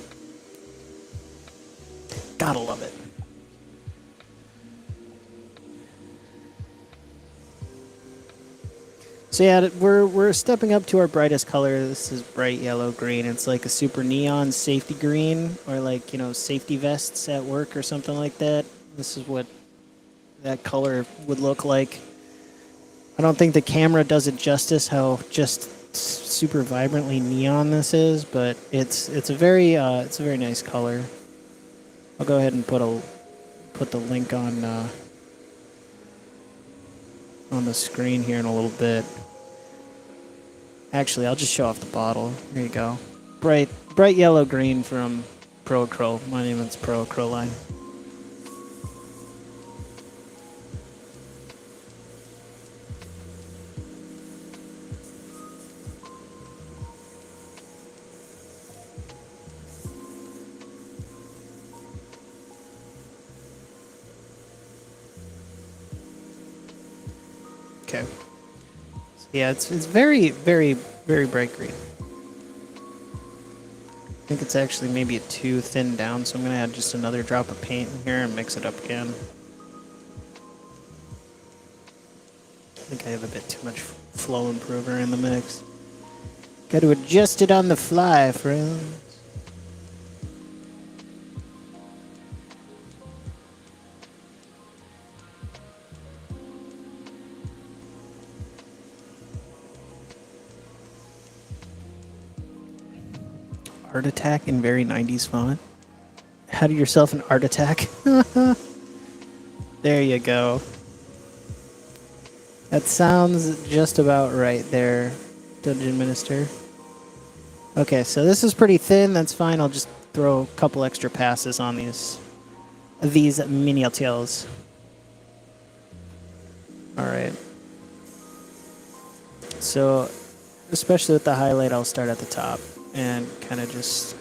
Gotta love it. So yeah, we're stepping up to our brightest color. This is bright yellow green. It's like a super neon safety green, or like, you know, safety vests at work or something like that. This is what that color would look like. I don't think the camera does it justice how just super vibrantly neon this is, but it's a very nice color. I'll go ahead and put the link on the screen here in a little bit. Actually, I'll just show off the bottle. Here you go. Bright yellow green from Pro Crow. My name is Pro Crow Line. Okay. Yeah, it's very, very, very bright green. I think it's actually maybe too thin down, so I'm going to add just another drop of paint in here and mix it up again. I think I have a bit too much flow improver in the mix. Got to adjust it on the fly, friends. Art attack in very 90s font. Had yourself an art attack. There you go. That sounds just about right there, Dungeon Minister. Okay, so this is pretty thin. That's fine. I'll just throw a couple extra passes on these miniatures. All right. So, especially with the highlight, I'll start at the top. and kind of just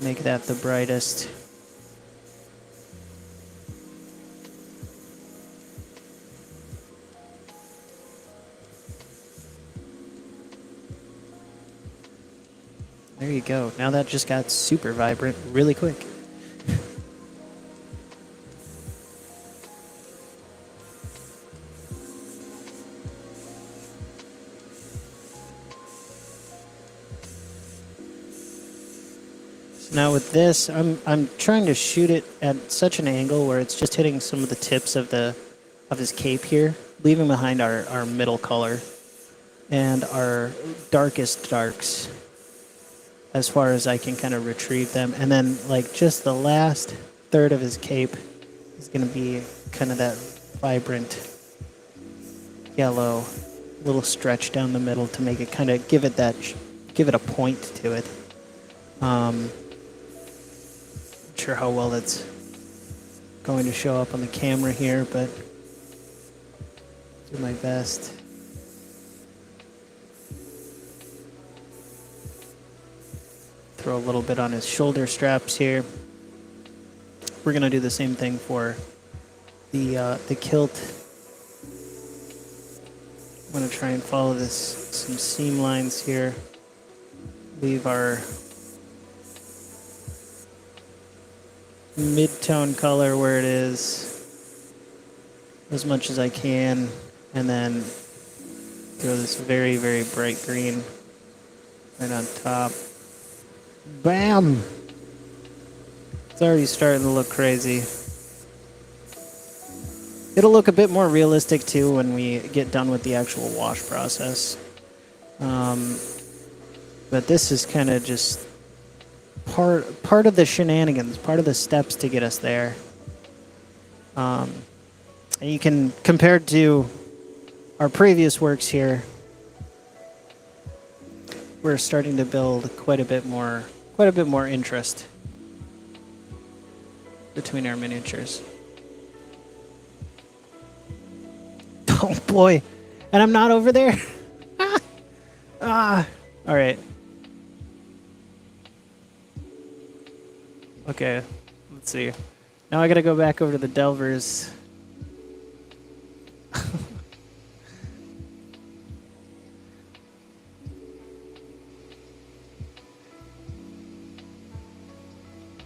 make that the brightest. There you go. Now that just got super vibrant really quick. Now with this, I'm trying to shoot it at such an angle where it's just hitting some of the tips of his cape here, leaving behind our middle color and our darkest darks as far as I can kind of retrieve them. And then like just the last third of his cape is going to be kind of that vibrant yellow little stretch down the middle to make it kind of give it a point to it. Sure how well that's going to show up on the camera here, but do my best. Throw a little bit on his shoulder straps here. We're gonna do the same thing for the kilt. I'm gonna try and follow some seam lines here. Leave our mid-tone color where it is as much as I can, and then throw this very, very bright green right on top. Bam! It's already starting to look crazy. It'll look a bit more realistic too when we get done with the actual wash process. But this is kind of just part of the shenanigans, part of the steps to get us there. And you can, compared to our previous works here, we're starting to build quite a bit more interest between our miniatures. Oh boy, and I'm not over there. All right. Okay, let's see. Now I gotta go back over to the Delvers.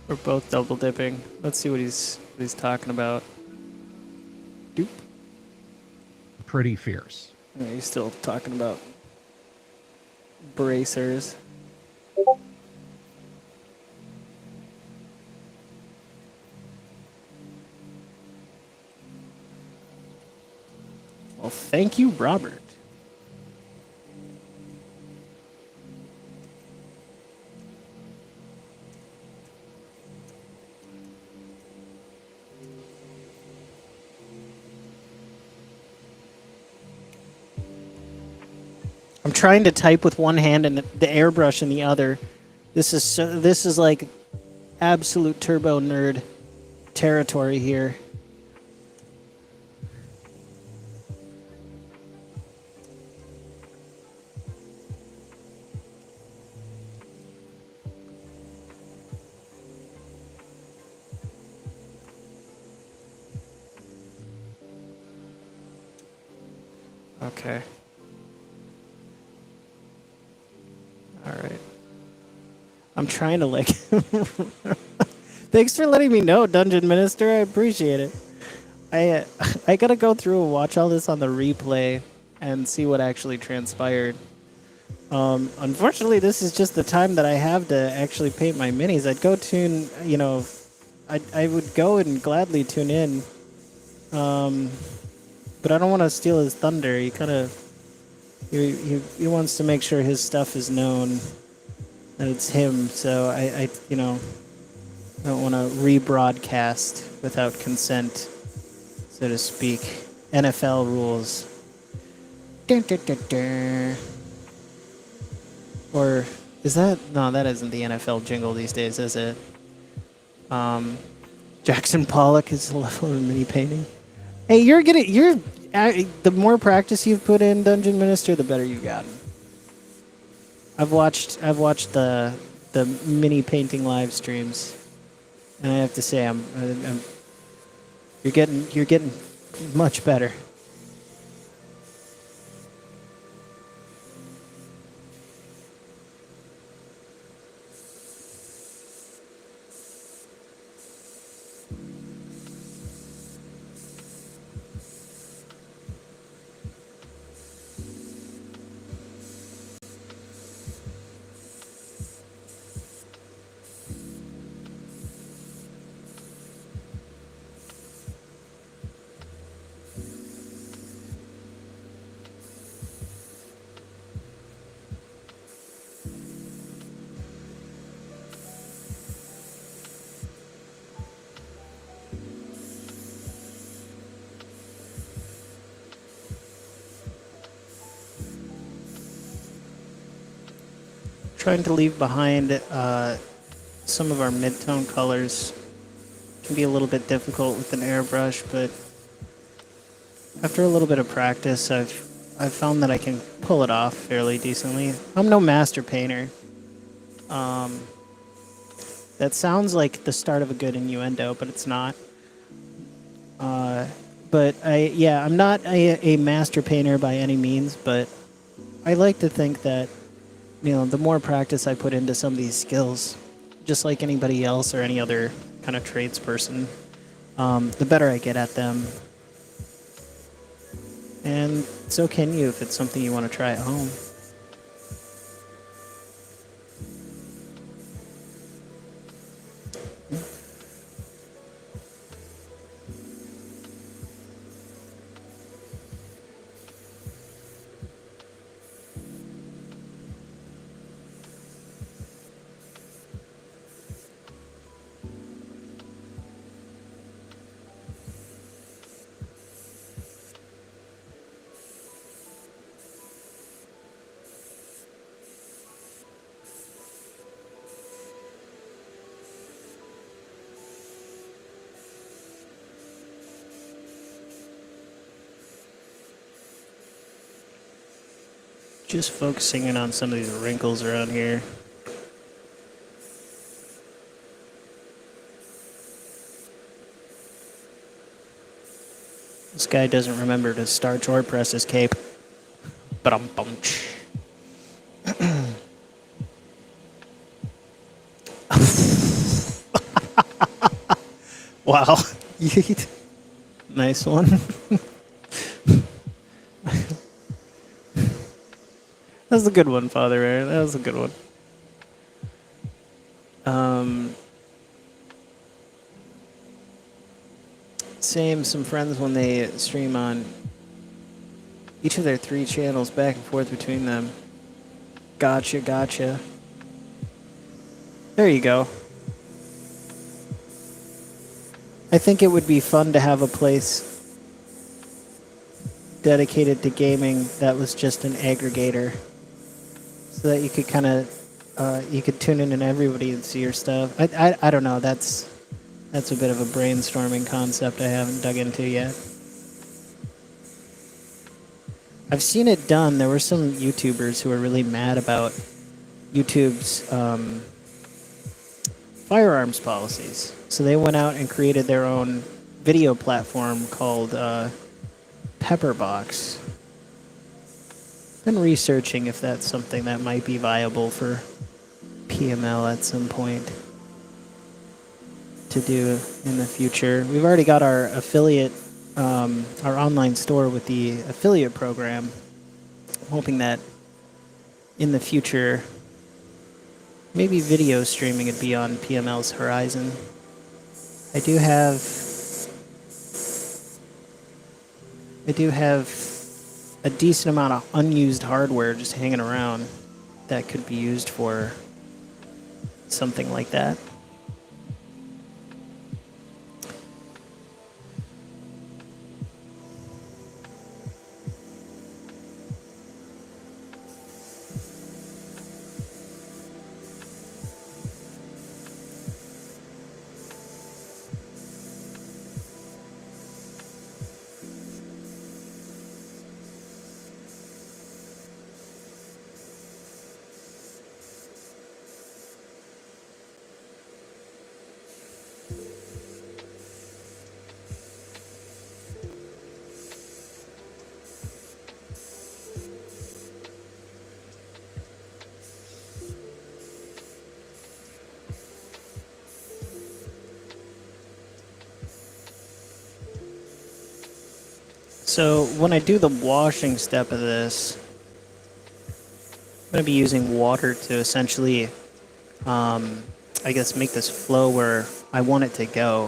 We're both double dipping. Let's see what he's talking about. Doop. Pretty fierce. Yeah, he's still talking about bracers. Well, thank you, Robert. I'm trying to type with one hand and the airbrush in the other. This is like absolute turbo nerd territory here. Okay. All right. I'm trying to like... Thanks for letting me know, Dungeon Minister. I appreciate it. I gotta go through and watch all this on the replay and see what actually transpired. Unfortunately, this is just the time that I have to actually paint my minis. I'd go tune, I would go and gladly tune in. But I don't want to steal his thunder. He kind of... He wants to make sure his stuff is known, that it's him. So I don't want to rebroadcast without consent, so to speak. NFL rules. Or is that... No, that isn't the NFL jingle these days, is it? Jackson Pollock is the level of mini painting. Hey, the more practice you've put in, Dungeon Minister, the better you've gotten. I've watched the mini painting live streams, and I have to say I'm you're getting much better. Trying to leave behind some of our mid-tone colors can be a little bit difficult with an airbrush, but after a little bit of practice, I've found that I can pull it off fairly decently. I'm no master painter. That sounds like the start of a good innuendo, but it's not. But I'm not a master painter by any means, but I like to think that, the more practice I put into some of these skills, just like anybody else or any other kind of tradesperson, the better I get at them. And so can you if it's something you want to try at home. Just focusing in on some of these wrinkles around here. This guy doesn't remember to starch or press his cape. Ba-dum-bum-ch. Wow. Yeet. Nice one. That was a good one, Father Aaron. That was a good one. Some friends when they stream on each of their 3 channels, back and forth between them. Gotcha. There you go. I think it would be fun to have a place dedicated to gaming that was just an aggregator, so that you could kind of you could tune in and everybody and see your stuff. I don't know. That's a bit of a brainstorming concept I haven't dug into yet. I've seen it done. There were some YouTubers who were really mad about YouTube's firearms policies. So they went out and created their own video platform called Pepperbox. Been researching if that's something that might be viable for PML at some point to do in the future. We've already got our affiliate, our online store with the affiliate program. I'm hoping that in the future, maybe video streaming would be on PML's horizon. I do have a decent amount of unused hardware just hanging around that could be used for something like that. So when I do the washing step of this, I'm going to be using water to essentially, I guess, make this flow where I want it to go,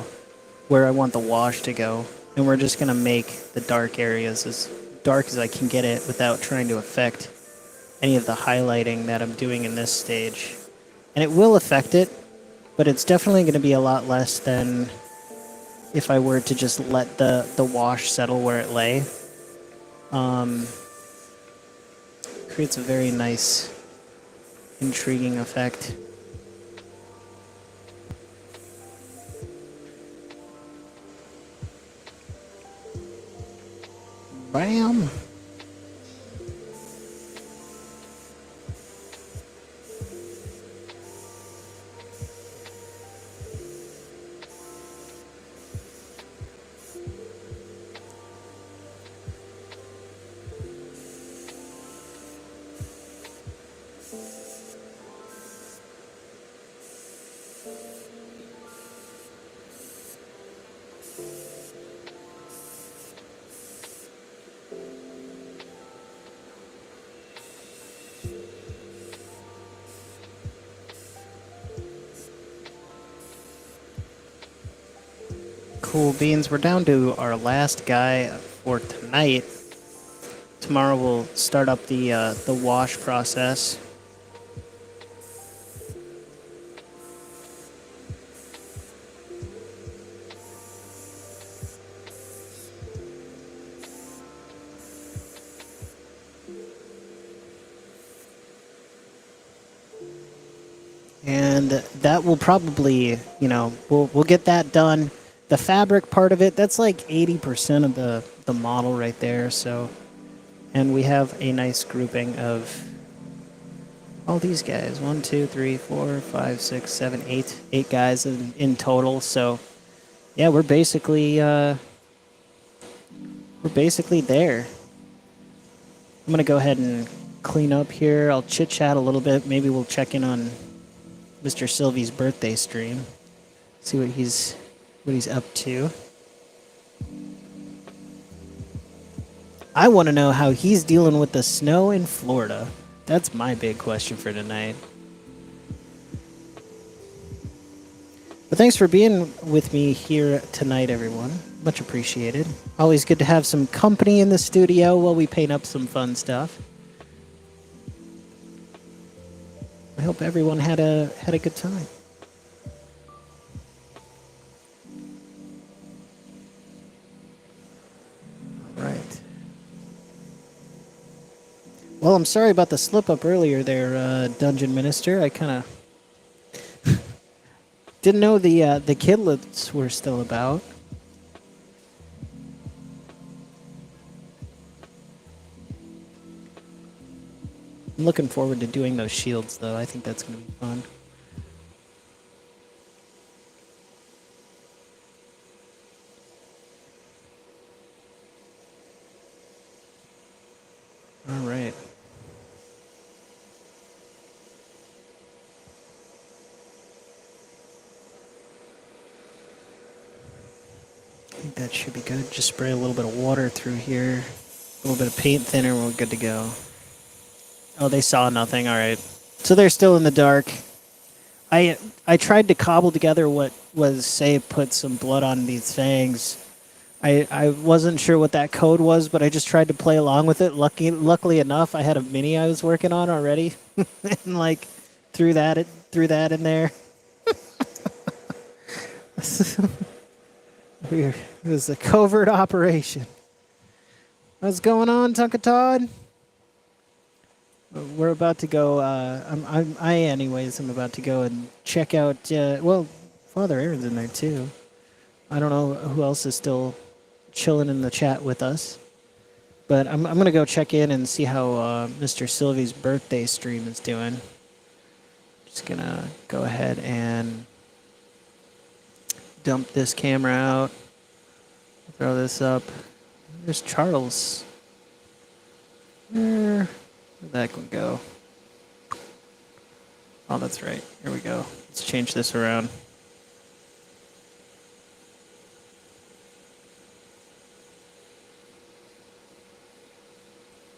where I want the wash to go. And we're just going to make the dark areas as dark as I can get it without trying to affect any of the highlighting that I'm doing in this stage. And it will affect it, but it's definitely going to be a lot less than if I were to just let the wash settle where it lay. Creates a very nice, intriguing effect. Bam! Cool beans. We're down to our last guy for tonight. Tomorrow we'll start up the wash process. And that will probably, we'll get that done. The fabric part of it, that's like 80% of the model right there. So, and we have a nice grouping of all these guys. 1, 2, 3, 4, 5, 6, 7, 8. 8 guys in total. So, yeah, we're basically there. I'm gonna go ahead and clean up here. I'll chit chat a little bit. Maybe we'll check in on Mr. Sylvie's birthday stream. See what he's up to. I want to know how he's dealing with the snow in Florida. That's my big question for tonight. But thanks for being with me here tonight, everyone. Much appreciated. Always good to have some company in the studio while we paint up some fun stuff. I hope everyone had a good time. Right. Well, I'm sorry about the slip up earlier there, Dungeon Minister. I kind of didn't know the kidlets were still about. I'm looking forward to doing those shields, though. I think that's going to be fun. All right. I think that should be good. Just spray a little bit of water through here. A little bit of paint thinner, and we're good to go. Oh, they saw nothing. All right. So they're still in the dark. I tried to cobble together what was, say, put some blood on these fangs. I wasn't sure what that code was, but I just tried to play along with it. Luckily enough, I had a mini I was working on already, and like threw that in there. It was a covert operation. What's going on, Tonka Todd? We're about to go. I'm about to go and check out. Well, Father Aaron's in there too. I don't know who else is still chilling in the chat with us, but I'm gonna go check in and see how Mr. Sylvie's birthday stream is doing. Just gonna go ahead and dump this camera out. Throw this up. There's Charles. Where'd that one go? Oh, that's right. Here we go. Let's change this around.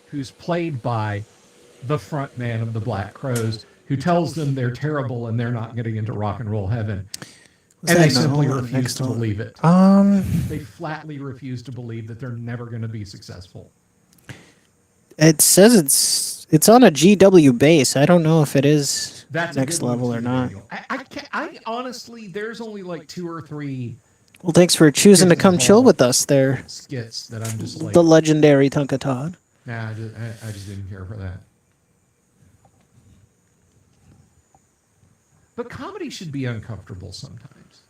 who's played by the front man of the Black Crowes, who tells them they're terrible and they're not getting into rock and roll heaven. And they simply refuse to believe it. They flatly refuse to believe that they're never going to be successful. It says it's on a GW base. I don't know if it is That's next level or not. I honestly, there's only like 2 or 3 Well, thanks for choosing to come chill with us there. skits that I'm just like, the legendary Tonka Todd. nah, I just didn't care for that. But comedy should be uncomfortable sometimes.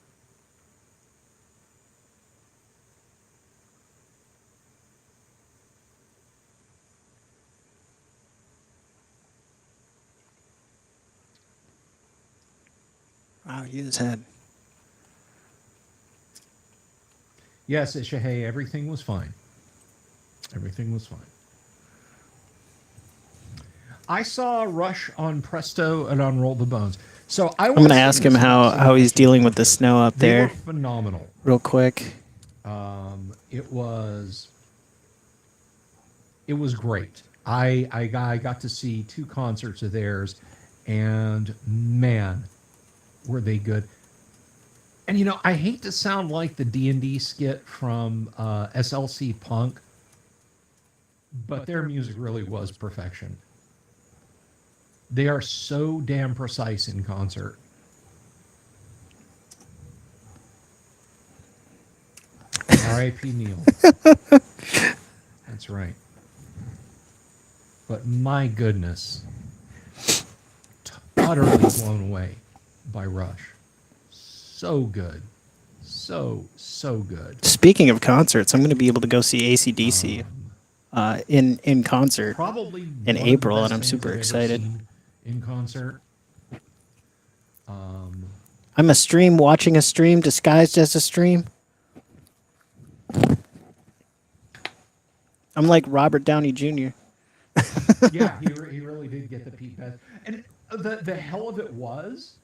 Wow, you just had. Yes, Ishihei, everything was fine. Everything was fine. I saw Rush on Presto and on Roll the Bones. So I'm going to ask him how he's dealing with the snow up They there. were phenomenal. Real quick. It was great. I got to see 2 concerts of theirs, and man, were they good. And, you know, I hate to sound like the D&D skit from SLC Punk, but their music really was perfection. They are so damn precise in concert. R.I.P. Neil. That's right. But my goodness, utterly blown away by Rush. So good. So good. Speaking of concerts, I'm going to be able to go see AC/DC in concert Probably in one of the April, best and I'm things super I've ever excited. seen in concert. I'm a stream watching a stream disguised as a stream. I'm like Robert Downey Jr. Yeah, he really did get the Pete Best. And the hell of it was,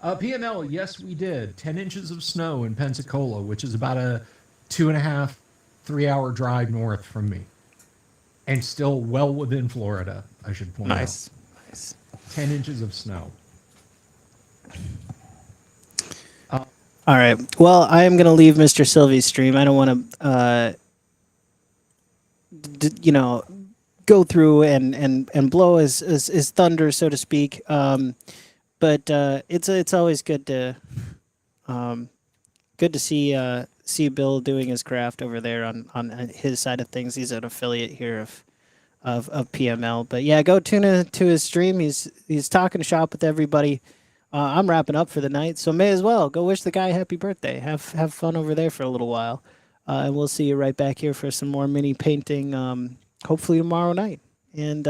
PML, yes, we did 10 inches of snow in Pensacola, which is about a 2.5, 3 hour drive north from me, and still well within Florida, I should point out. Nice. 10 inches of snow. All right. Well, I am going to leave Mr. Sylvie's stream. I don't want to, go through and blow his thunder, so to speak. But it's always good to see Bill doing his craft over there on his side of things. He's an affiliate here of PML. But yeah, go tune into his stream. He's talking shop with everybody. I'm wrapping up for the night, so may as well go wish the guy happy birthday. Have fun over there for a little while, and we'll see you right back here for some more mini painting. Hopefully tomorrow night, and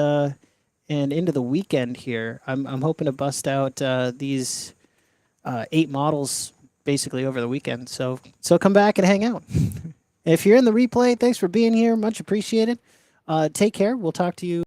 into the weekend here. I'm hoping to bust out these 8 models basically over the weekend. So come back and hang out. If you're in the replay, thanks for being here. Much appreciated. Take care. We'll talk to you.